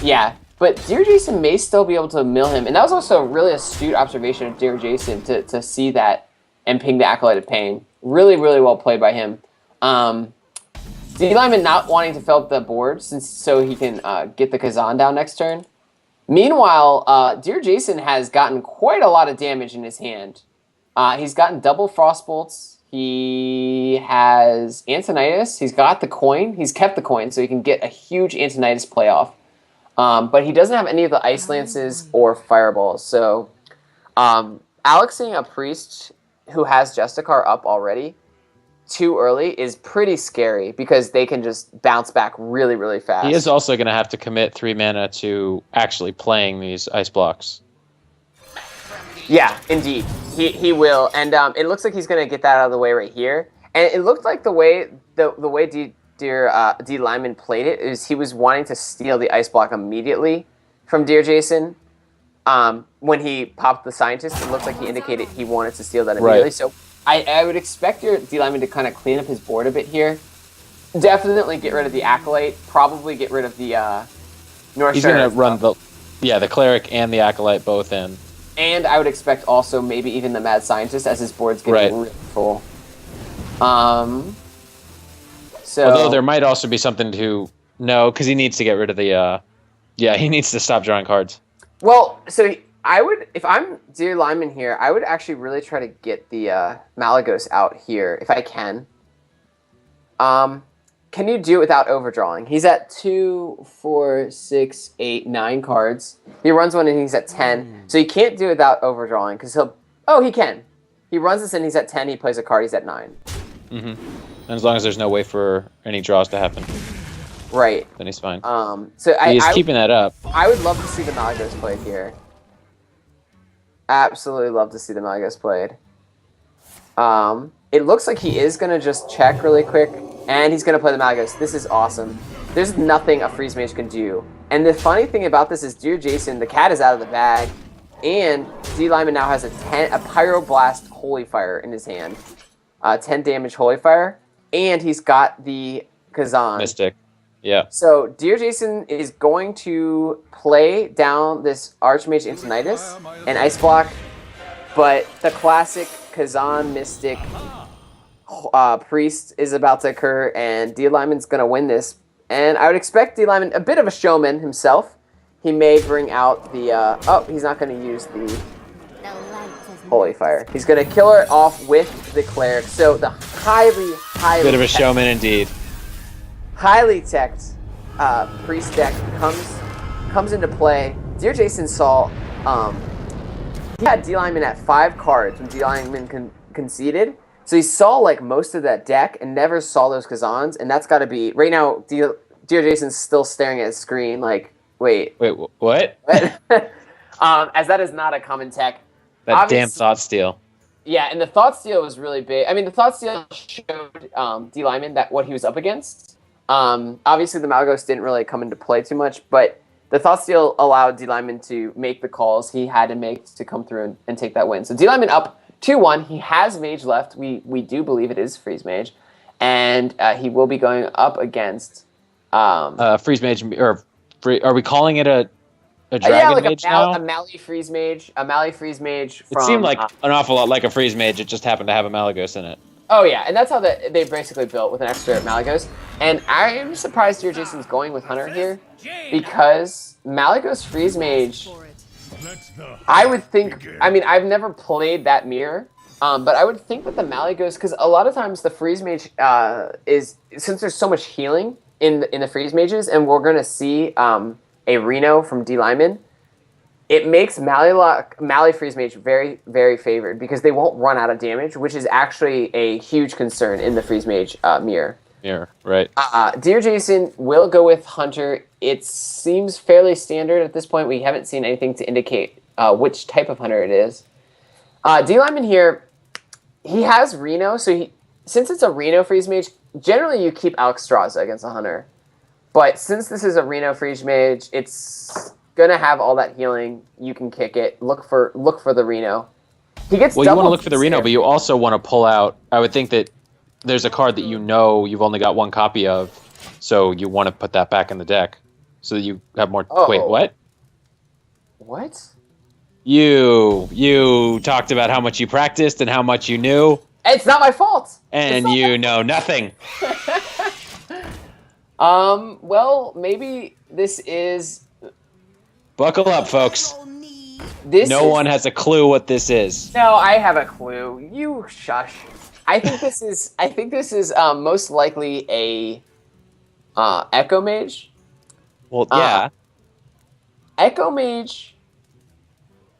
Yeah, but Deerjason may still be able to mill him, and that was also a really astute observation of Deerjason to see that and ping the Acolyte of Pain. Really, really well played by him. Dlineman not wanting to fill up the board so he can get the Kazan down next turn. Meanwhile, Deerjason has gotten quite a lot of damage in his hand. He's gotten double Frostbolts. He has Antonitis. He's got the coin. He's kept the coin, so he can get a huge Antonitis playoff. But he doesn't have any of the Ice Lances or Fireballs. So Alexing a Priest who has Justicar up already too early is pretty scary because they can just bounce back really, really fast.
He is also going to have to commit 3 mana to actually playing these ice blocks.
Yeah, indeed. He will. And it looks like he's going to get that out of the way right here. And it looked like the way Dlineman played it is he was wanting to steal the ice block immediately from Deerjason. When he popped the Scientist, it looks like he indicated he wanted to steal that immediately.
Right.
So I would expect your Dlineman to kind of clean up his board a bit here. Definitely get rid of the Acolyte. Probably get rid of the North
He's going to run the Cleric and the Acolyte both in.
And I would expect also maybe even the Mad Scientist as his board's getting really full. So,
although there might also be something to know, because he needs to get rid of the... he needs to stop drawing cards.
Well, so I would, if I'm Dlineman here, I would actually really try to get the Malagos out here, if I can. Can you do it without overdrawing? He's at 2, 4, 6, 8, 9 cards. He runs one and he's at 10. So he can't do it without overdrawing because he'll... Oh, he can. He runs this and he's at 10. He plays a card. He's at 9.
Mm-hmm. And as long as there's no way for any draws to happen.
Right.
Then he's fine.
So
he's keeping that up.
I would love to see the Malagos played here. Absolutely love to see the Malagos played. It looks like he is going to just check really quick. And he's going to play the Malagos. This is awesome. There's nothing a Freeze Mage can do. And the funny thing about this is Deerjason, the cat is out of the bag. And Dlineman now has a Pyroblast Holy Fire in his hand. 10 damage Holy Fire. And he's got the Kazan.
Mystic. Yeah.
So Deerjason is going to play down this Archmage Antonitis and Ice Block. But the classic Kazan Mystic Priest is about to occur, and Dlineman's going to win this. And I would expect Dlineman, a bit of a showman himself, he may bring out the... he's not going to use the Holy Fire. He's going to kill it off with the Cleric. So the highly...
Bit of a showman indeed.
Highly teched Priest deck comes into play. Deerjason saw... he had Dlineman at 5 cards when Dlineman conceded. So he saw like most of that deck and never saw those Kazans, and that's got to be right now. Deerjason's still staring at his screen, like, wait,
what?
As that is not a common tech.
That obviously, damn Thought Steal.
Yeah, and the Thought Steal was really big. I mean, the Thought Steal showed Dlineman that what he was up against. Obviously, the Malagos didn't really come into play too much, but the Thought Steal allowed Dlineman to make the calls he had to make to come through and take that win. So Dlineman up 2-1. He has Mage left. We do believe it is Freeze Mage. And he will be going up against...
Freeze Mage, or are we calling it a Dragon Mage now?
A Mally Freeze Mage. A Mally Freeze Mage from...
It seemed like an awful lot like a Freeze Mage. It just happened to have a Malagos in it.
Oh, yeah. And that's how they basically built with an extra Malagos. And I'm surprised Deerjason's going with Hunter here. Because Malagos Freeze Mage... I would think, I mean, I've never played that mirror, but I would think that the Malagos, because a lot of times the Freeze Mage is, since there's so much healing in the Freeze Mages, and we're going to see a Reno from Dlineman, it makes Mally Freeze Mage very, very favored, because they won't run out of damage, which is actually a huge concern in the Freeze Mage mirror.
Yeah, right.
Deerjason will go with Hunter. It seems fairly standard at this point. We haven't seen anything to indicate which type of Hunter it is. Dlineman here, he has Reno, so since it's a Reno Freeze Mage, generally you keep Alexstrasza against a Hunter. But since this is a Reno Freeze Mage, it's gonna have all that healing. You can kick it. Look for the Reno. He gets.
Well, you want to look for the Reno, but you also want to pull out. I would think that there's a card that you know you've only got 1 copy of, so you want to put that back in the deck so that you have more...
Oh.
Wait, what?
What?
You talked about how much you practiced and how much you knew.
It's not my fault.
And you know nothing.
Well, maybe this is...
Buckle up, folks.
No
one has a clue what this is.
No, I have a clue. You shush. I think this is most likely a Echo Mage.
Well, yeah.
Echo Mage.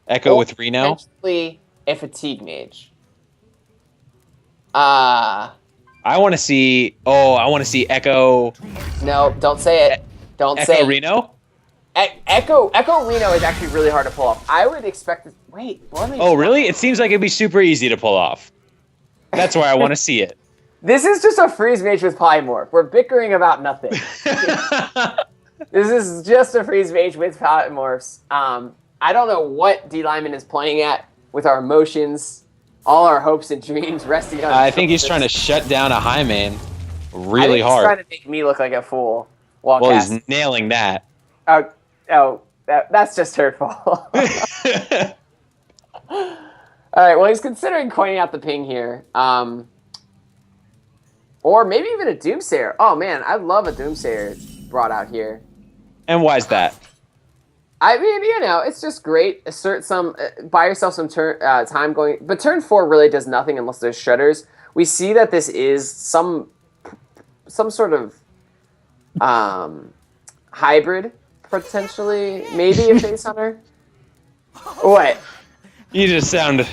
Echo
Or
with Reno.
potentially a Fatigue Mage. Uh
I want to see. Oh, I want to see Echo.
no, don't say it. Don't
Echo
say it.
Reno.
Echo Reno is actually really hard to pull off. I would expect it. Wait, let me.
Oh, really? It seems like it'd be super easy to pull off. That's why I want to see it.
This is just a freeze mage with polymorph. We're bickering about nothing. This is just a freeze mage with polymorphs. I don't know what Dlineman is playing at with our emotions, all our hopes and dreams resting on.
I think he's trying to shut down a high main really hard.
He's trying to make me look like a fool. While
he's nailing that.
That's just hurtful. All right, well, he's considering coining out the ping here. Or maybe even a Doomsayer. Oh, man, I love a Doomsayer brought out here.
And why is that?
I mean, it's just great. Assert some, buy yourself some time going. But turn 4 really does nothing unless there's Shredders. We see that this is some sort of hybrid, potentially. Maybe a Face Hunter. What?
You sound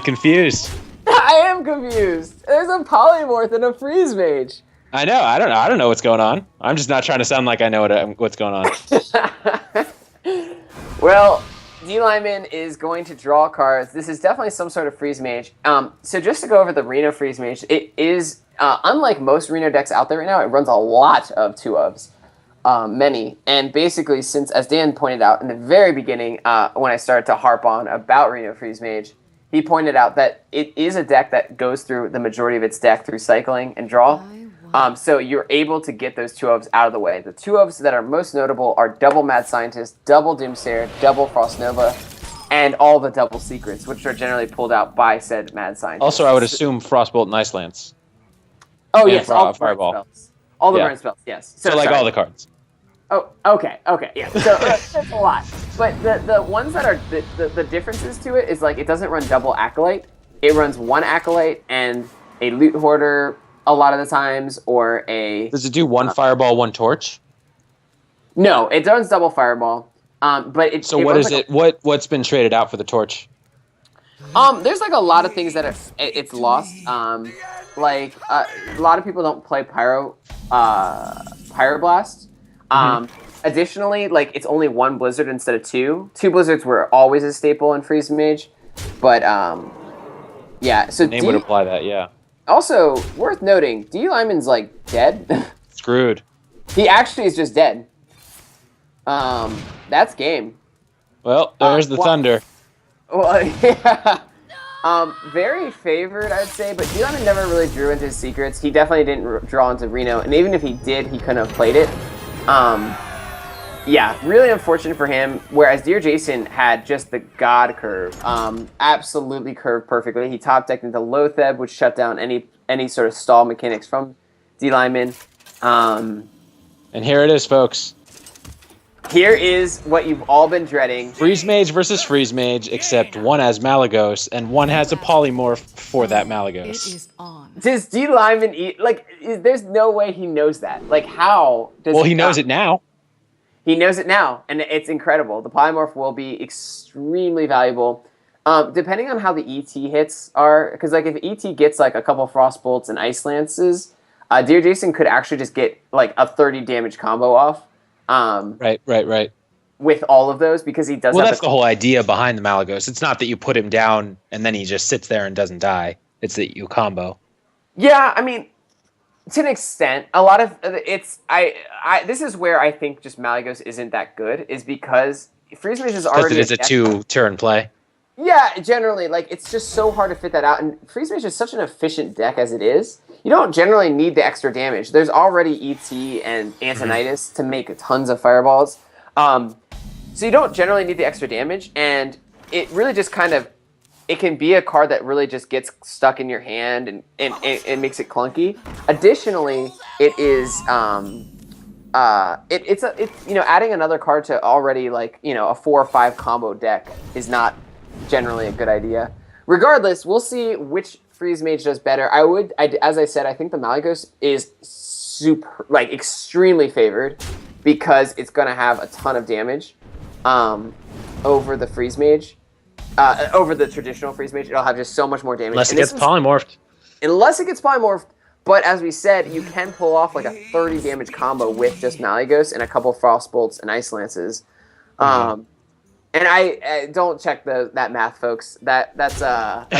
confused.
I am confused. There's a polymorph and a freeze mage.
I know. I don't know what's going on. I'm just not trying to sound like I know what's going on.
Well, Dlineman is going to draw cards. This is definitely some sort of freeze mage. So just to go over the Reno freeze mage, it is unlike most Reno decks out there right now. It runs a lot of 2-ofs. Many. And basically, since, as Dan pointed out in the very beginning, when I started to harp on about Reno Freeze Mage, he pointed out that it is a deck that goes through the majority of its deck through cycling and draw. So you're able to get those 2-ofs out of the way. The 2-ofs that are most notable are double Mad Scientist, double Doomsayer, double Frost Nova, and all the double secrets, which are generally pulled out by said Mad Scientist.
Also, I would assume Frostbolt and Ice Lance.
Oh, yes, all the
Fireball.
burn spells. All the burn spells, yes.
So like all the cards.
Oh, okay, yeah. So that's a lot. But the ones that are the differences to it is like it doesn't run double Acolyte. It runs one Acolyte and a Loot Hoarder a lot of the times, or a.
Does it do one Fireball, one Torch?
No, it runs double Fireball. But it.
So what is it? What's been traded out for the Torch?
There's like a lot of things that it's lost. Like a lot of people don't play Pyroblast. Additionally, like it's only one Blizzard instead of 2. 2 Blizzards were always a staple in Freeze Mage, but yeah. So
name would apply that, yeah.
Also worth noting, Dlineman's like dead.
Screwed.
He actually is just dead. That's game.
Well, there's the thunder.
Well, yeah. Very favored, I'd say, but Dlineman never really drew into his secrets. He definitely didn't draw into Reno, and even if he did, he couldn't have played it. Yeah, really unfortunate for him, whereas Deerjason had just the god curve. Absolutely curved perfectly. He top decked into Loatheb, which shut down any sort of stall mechanics from Dlineman.
And here it is, folks.
Here is what you've all been dreading.
Freeze Mage versus Freeze Mage, except one has Malagos, and one has a polymorph for that Malagos.
It is on.
Does Dlineman eat, like, there's no way he knows that. Like, how does
Well, he knows it now.
He knows it now, and it's incredible. The polymorph will be extremely valuable. Depending on how the ET hits are, because like if ET gets like a couple Frostbolts and Ice Lances, Deerjason could actually just get like a 30 damage combo off.
Right.
With all of those, because he does.
Well, that's the whole idea behind the Malagos. It's not that you put him down and then he just sits there and doesn't die. It's that you combo.
Yeah, I mean, to an extent, a lot of it's. This is where I think just Malagos isn't that good, is because Freeze Mage is already.
Because it is a 2-turn play.
Yeah, generally, like it's just so hard to fit that out, and Freeze Mage is such an efficient deck as it is. You don't generally need the extra damage. There's already ET and Antonitis to make tons of fireballs. So you don't generally need the extra damage, and it really just kind of, it can be a card that really just gets stuck in your hand and it makes it clunky. Additionally, it is it's adding another card to already like a 4 or 5 combo deck is not generally a good idea. Regardless, we'll see which Freeze Mage does better. As I said, I think the Malygos is extremely favored because it's going to have a ton of damage over the Freeze Mage. Over the traditional Freeze Mage, it'll have just so much more damage.
Unless it gets polymorphed.
Unless it gets polymorphed. But as we said, you can pull off like a 30 damage combo with just Malygos and a couple Frost Bolts and Ice Lances. And I don't check that math, folks. That's not,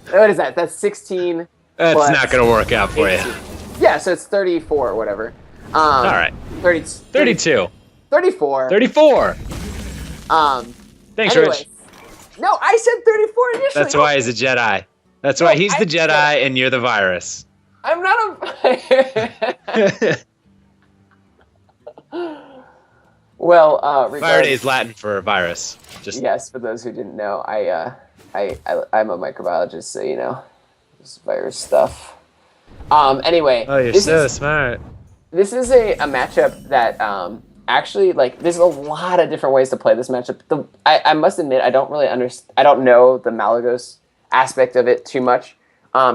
what is that? That's 16.
That's not going to work out for 18.
You. Yeah, so it's 34 or whatever.
All right. 32.
34.
34. Thanks,
anyway.
Rich.
No, I said 34 initially.
That's why he's a Jedi. That's why he's the Jedi and you're the virus.
I'm not a... Well,
Fire Day is Latin for virus.
Yes, for those who didn't know, I'm a microbiologist, so you know, just virus stuff. Anyway.
Oh, you're so smart.
This is a matchup that actually, like, there's a lot of different ways to play this matchup. I must admit, I don't really I don't know the Malygos aspect of it too much.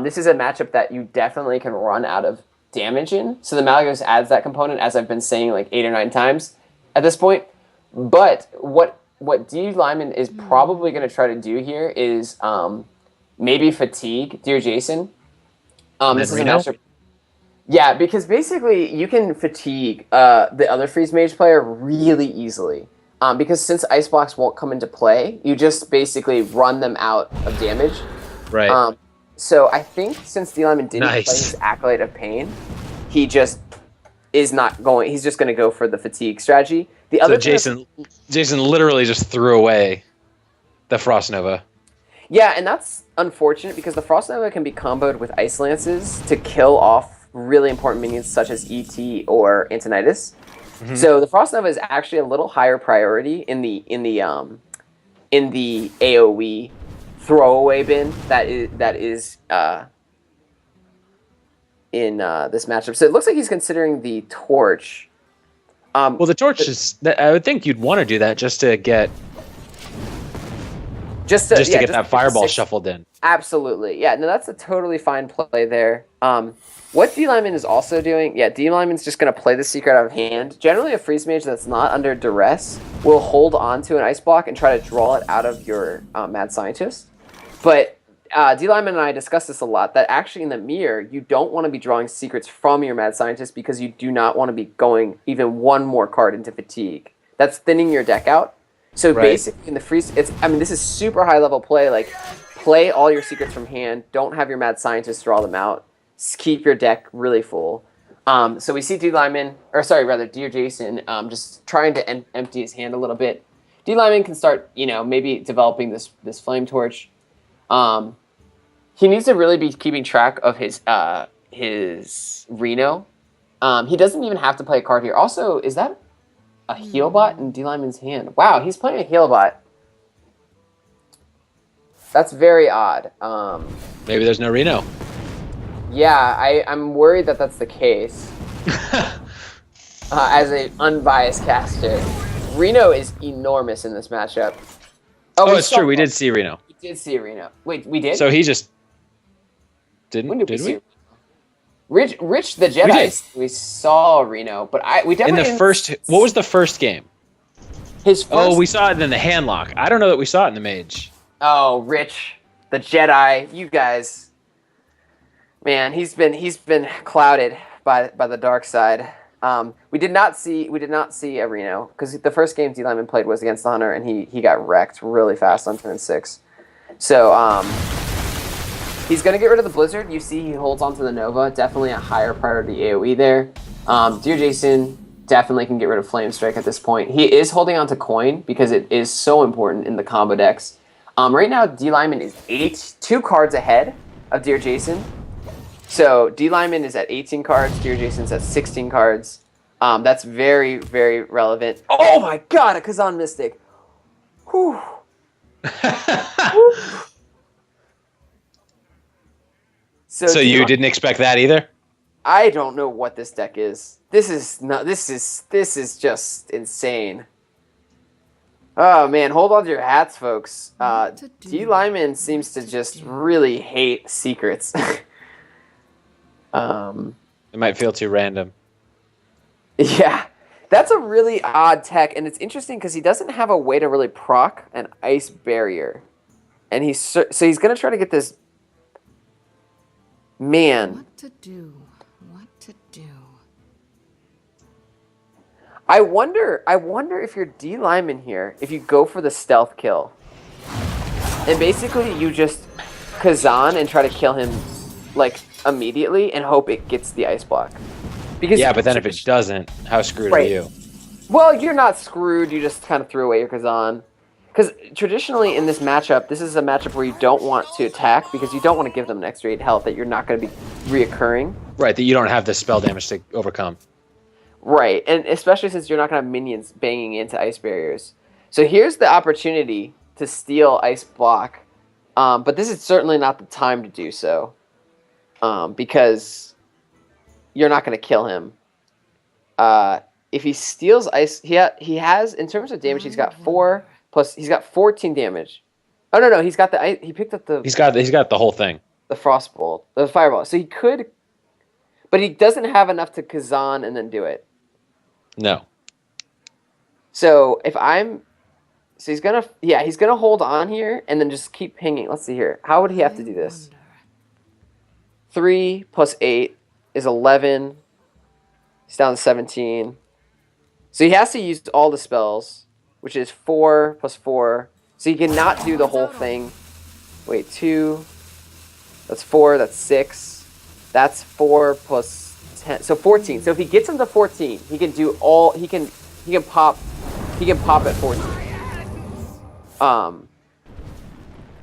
This is a matchup that you definitely can run out of damage in. So the Malygos adds that component, as I've been saying like 8 or 9 times at this point. But what Dlineman is probably going to try to do here is maybe fatigue Deerjason. This is a matchup. Yeah, because basically you can fatigue the other Freeze Mage player really easily. Because since Ice Blocks won't come into play, you just basically run them out of damage.
Right.
So I think since Dlineman didn't play his Acolyte of Pain, he just is not going. He's just going to go for the fatigue strategy. The other
Jason literally just threw away the Frost Nova.
Yeah, and that's unfortunate because the Frost Nova can be comboed with Ice Lances to kill off really important minions such as ET or Antonidas. Mm-hmm. So the Frost Nova is actually a little higher priority in the AoE throwaway bin that is in this matchup. So it looks like he's considering the Torch.
Well, the Torch is. I would think you'd want to do that just to get that Fireball shuffled in.
Absolutely, yeah. No, that's a totally fine play there. What Dlineman is also doing, Dlineman's just going to play the Secret out of hand. Generally, a Freeze Mage that's not under duress will hold on to an Ice Block and try to draw it out of your Mad Scientist. But Dlineman and I discussed this a lot, that actually in the mirror, you don't want to be drawing secrets from your Mad Scientist because you do not want to be going even one more card into Fatigue. That's thinning your deck out. So basically in the Freeze, this is super high level play, like play all your secrets from hand, don't have your Mad Scientist draw them out, keep your deck really full. So we see Deerjason just trying to empty his hand a little bit. Dlineman can start, maybe developing this Flame Torch. He needs to really be keeping track of his Reno. He doesn't even have to play a card here. Also, is that a Healbot in Dlineman's hand? Wow, he's playing a Healbot. That's very odd.
Maybe there's no Reno.
Yeah, I'm worried that that's the case. As an unbiased caster. Reno is enormous in this matchup.
Oh, it's true. We did see Reno.
We did see Reno. Wait, we did?
So he just didn't.
When did we see Rich the Jedi? We saw Reno, but we definitely
in the first. What was the first game?
His first.
Oh, we saw it in the Handlock. I don't know that we saw it in the Mage.
Oh, Rich the Jedi, you guys. Man, he's been clouded by the dark side. We did not see a Reno because the first game Dlineman played was against the Hunter, and he got wrecked really fast on turn 6. So he's gonna get rid of the Blizzard. You see, he holds onto the Nova. Definitely a higher priority AOE there. Deerjason definitely can get rid of Flame Strike at this point. He is holding on to Coin because it is so important in the combo decks. Right now, Dlineman is 2 cards ahead of Deerjason. So Dlineman is at 18 cards, Deerjason's at 16 cards. That's very, very relevant. Oh my god, a Kazan Mystic. Whew. Whew. So
you didn't expect that either?
I don't know what this deck is. This is just insane. Oh man, hold on to your hats, folks. Dlineman seems to just really hate secrets.
It might feel too random.
Yeah, that's a really odd tech, and it's interesting because he doesn't have a way to really proc an ice barrier, and so he's gonna try to get this. Man,
What to do? What to do?
I wonder if you're Dlineman here, if you go for the stealth kill, and basically you just Kazan and try to kill him like immediately and hope it gets the ice block. Because
Yeah, but then if it doesn't, how screwed are
Right.
you?
Well, you're not screwed. You just kind of threw away your Kazan. Because traditionally in this matchup, this is a matchup where you don't want to attack because you don't want to give them an extra 8 health that you're not going to be reoccurring.
Right, that you don't have the spell damage to overcome.
Right, and especially since you're not going to have minions banging into ice barriers. So here's the opportunity to steal ice block. But this is certainly not the time to do so. Because you're not going to kill him. If he steals ice, he has, in terms of damage, he's got 4... Plus, he's got 14 damage. Oh no, he's got the. He picked up the.
He's got the whole thing.
The frostbolt, the fireball. So he could, but he doesn't have enough to Kazan and then do it.
No.
So he's gonna hold on here and then just keep pinging. Let's see here. How would he have to do this? 3 plus 8 is 11. He's down to 17. So he has to use all the spells, which is 4 plus 4. So you cannot do the whole thing. Wait, 2. That's 4. That's 6. That's 4 plus 10. So 14. So if he gets him to 14, he can do all. He can pop. He can pop at 14.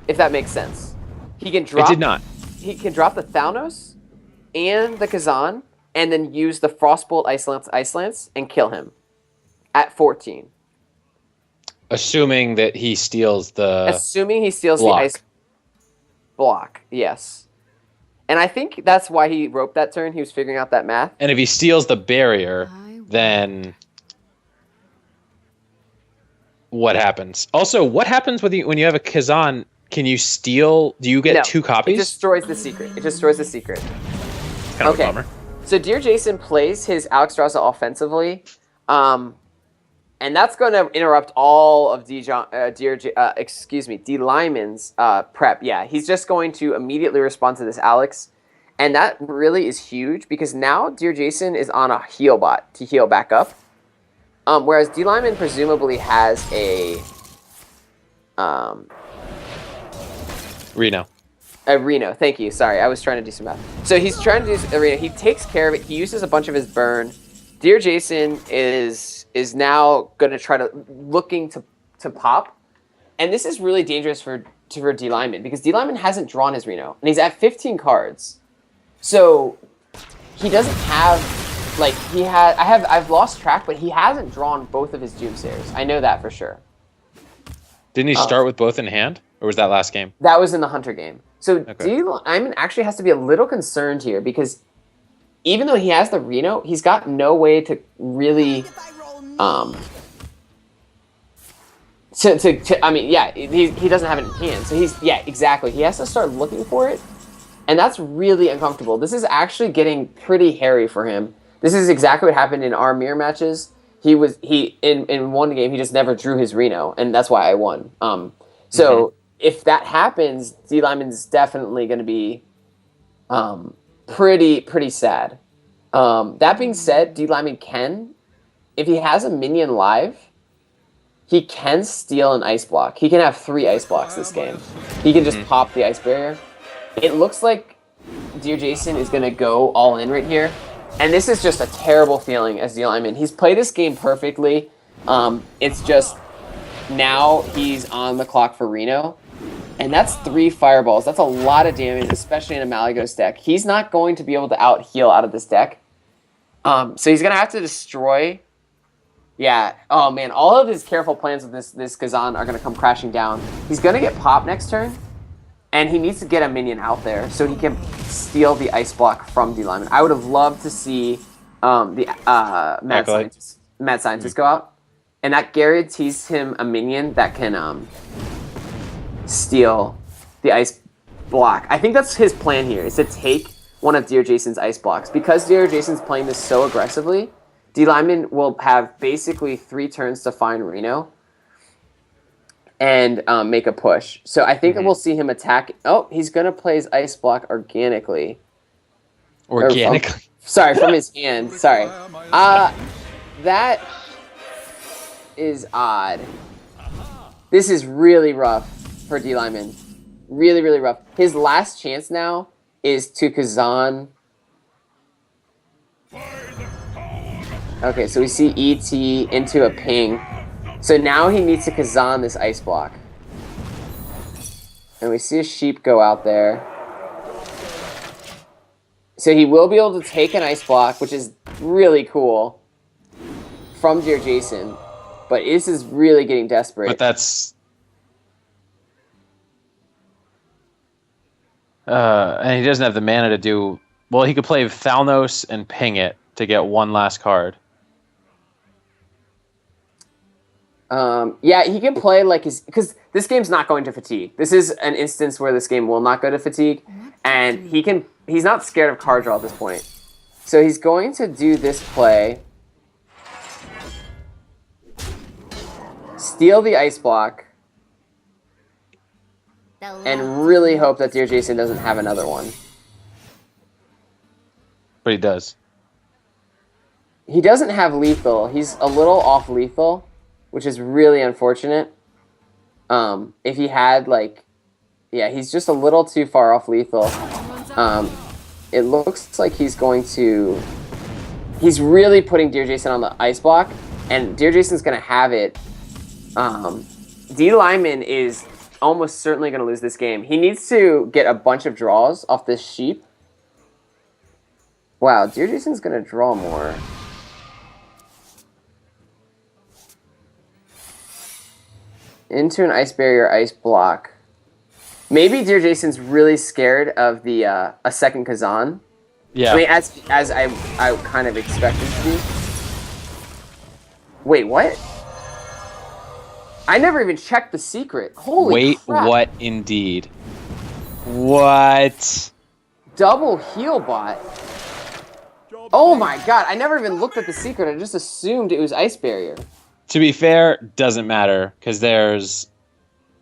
If that makes sense, he can drop.
It did not.
He can drop the Thanos and the Kazan, and then use the Frostbolt Ice Lance and kill him at 14.
Assuming that he steals the
the ice block, yes. And I think that's why he roped that turn. He was figuring out that math.
And if he steals the barrier, then what happens? Also, what happens when you have a Kazan? Can you steal? Do you get 2 copies?
It destroys the secret. It's
kind of a bummer.
So Deerjason plays his Alex Draza offensively. And that's going to interrupt all of Dlineman's prep. Yeah, he's just going to immediately respond to this Alex. And that really is huge because now Deerjason is on a heal bot to heal back up. Whereas Dlineman presumably has a...
Reno.
A Reno, thank you. Sorry, I was trying to do some math. So he's trying to do a Reno. He takes care of it. He uses a bunch of his burn. Deerjason is now going to try to looking to pop, and this is really dangerous for Dlineman because Dlineman hasn't drawn his Reno, and he's at 15 cards, so he doesn't have I've lost track, but he hasn't drawn both of his Doomsayers. I know that for sure.
Didn't he start with both in hand, or was that last game?
That was in the Hunter game. So
Okay.
Dlineman actually has to be a little concerned here because even though he has the Reno, he's got no way to really, he doesn't have it in hand. So exactly. He has to start looking for it, and that's really uncomfortable. This is actually getting pretty hairy for him. This is exactly what happened in our mirror matches. In one game he just never drew his Reno, and that's why I won. If that happens, Dlineman's definitely going to be pretty sad. That being said, Dlineman can, if he has a minion live, he can steal an ice block. He can have 3 ice blocks this game. He can just pop the ice barrier. It looks like Deerjason is going to go all in right here. And this is just a terrible feeling as Dlineman. He's played this game perfectly. It's just now he's on the clock for Reno. And that's 3 fireballs. That's a lot of damage, especially in a Malygos deck. He's not going to be able to out-heal out of this deck. So he's going to have to destroy... Yeah. Oh, man. All of his careful plans with this Kazan are going to come crashing down. He's going to get popped next turn. And he needs to get a minion out there so he can steal the ice block from Dlineman. I would have loved to see the Mad Scientist go out and that guarantees him a minion that can steal the ice block. I think that's his plan here, is to take one of Deerjason's ice blocks. Because Deerjason's playing this so aggressively, Dlineman will have basically 3 turns to find Reno and make a push. So I think we'll see him attack. Oh, he's going to play his ice block organically.
Organically?
Sorry, from his hand. Sorry. That is odd. This is really rough for Dlineman. Really, really rough. His last chance now is to Kazan. Okay, so we see ET into a ping. So now he needs to Kazan this ice block. And we see a sheep go out there. So he will be able to take an ice block, which is really cool, from Deerjason. But this is really getting desperate.
But that's... and he doesn't have the mana to do... Well, he could play Thalnos and ping it to get one last card.
Yeah, he can play like his... Because this game's not going to fatigue. This is an instance where this game will not go to fatigue. And he's not scared of card draw at this point. So he's going to do this play. Steal the ice block. And really hope that Deerjason doesn't have another one.
But he does.
He doesn't have lethal. He's a little off lethal, which is really unfortunate. If he had, like... Yeah, he's just a little too far off lethal. It looks like he's going to... He's really putting Deerjason on the ice block, and Deerjason's going to have it. Dlineman is almost certainly going to lose this game. He needs to get a bunch of draws off this sheep. Wow, Deerjason's going to draw more. Into an ice barrier, ice block. Maybe Deerjason's really scared of the a second Kazan.
Yeah.
I mean, as I kind of expected to be. Wait, what? I never even checked the secret. Holy crap.
What indeed? What?
Double heal bot. Oh my god, I never even looked at the secret. I just assumed it was ice barrier.
To be fair, doesn't matter, because there's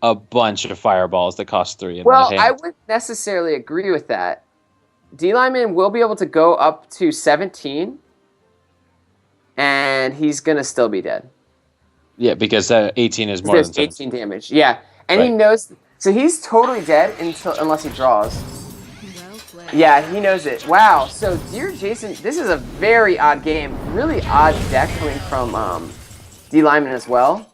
a bunch of fireballs that cost 3 in
Well,
that hand.
I wouldn't necessarily agree with that. Dlineman will be able to go up to 17, and he's going to still be dead.
Yeah, because 18 is more
There's
than
18 damage. Yeah, and he knows... So he's totally dead unless he draws. Yeah, he knows it. Wow, so Deerjason... This is a very odd game. Really odd deck coming from Dlineman as well.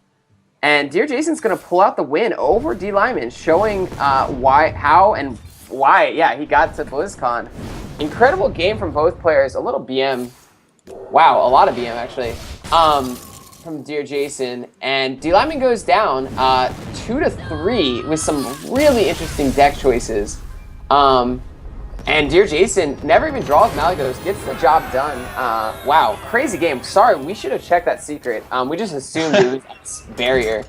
And Deerjason's going to pull out the win over Dlineman, showing how and why, he got to BlizzCon. Incredible game from both players. A little BM. Wow, a lot of BM, actually. From Deerjason. And Dlineman goes down 2-3 with some really interesting deck choices. And Deerjason never even draws Malagos, gets the job done. Wow, crazy game. Sorry, we should have checked that secret. We just assumed it was barrier.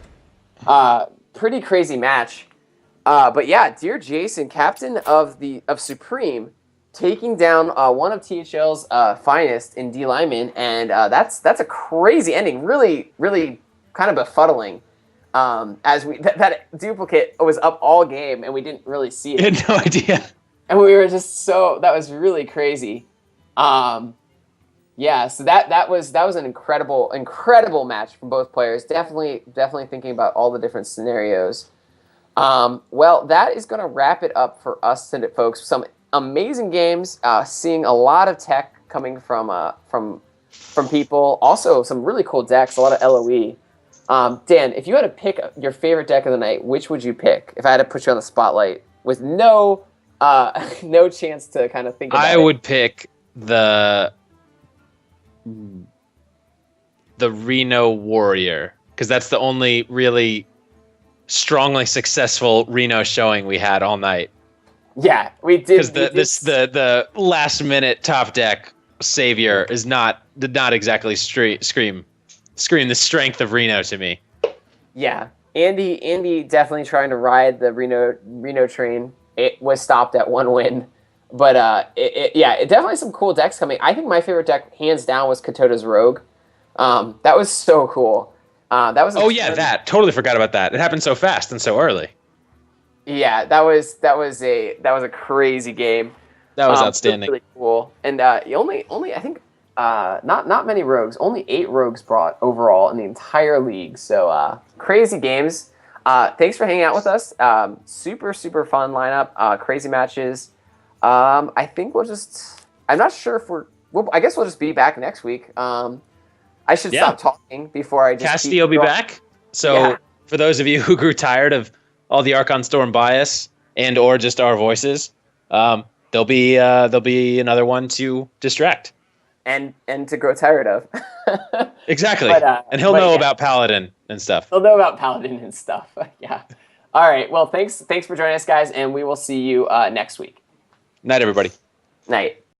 Pretty crazy match. But yeah, Deerjason, captain of Supreme, taking down one of THL's finest in Dlineman, and that's a crazy ending. Really, really kind of befuddling. As that duplicate was up all game, and we didn't really see it.
I had no idea.
And we were just that was really crazy. Yeah, so that was an incredible match from both players. Definitely thinking about all the different scenarios. Well, that is going to wrap it up for us today, folks. Some amazing games, seeing a lot of tech coming from people. Also, some really cool decks, a lot of LOE. Dan, if you had to pick your favorite deck of the night, which would you pick? If I had to put you on the spotlight with no chance to kind of think about it.
I would pick the Reno Warrior, because that's the only really strongly successful Reno showing we had all night.
Yeah, we did.
Because the last minute top deck savior did not exactly scream scream the strength of Reno to me.
Yeah, Andy definitely trying to ride the Reno train. It was stopped at 1 win, but it definitely some cool decks coming. I think my favorite deck, hands down, was Katota's Rogue. That was so cool. That was
that totally forgot about that. It happened so fast and so early.
Yeah, that was a crazy game.
That was outstanding.
Really cool. And only I think not many rogues. Only 8 rogues brought overall in the entire league. So crazy games. Thanks for hanging out with us. Super fun lineup. Crazy matches. I think we'll just. I'm not sure if I guess we'll just be back next week. I should stop talking before I just.
Casty will be back. So for those of you who grew tired of all the Archon Storm bias and or just our voices, there'll be another one to distract
and to grow tired of.
Exactly. And he'll know about Paladin and stuff.
He'll know about Paladin and stuff. Yeah. All right. Well, thanks for joining us, guys, and we will see you next week.
Night, everybody.
Night.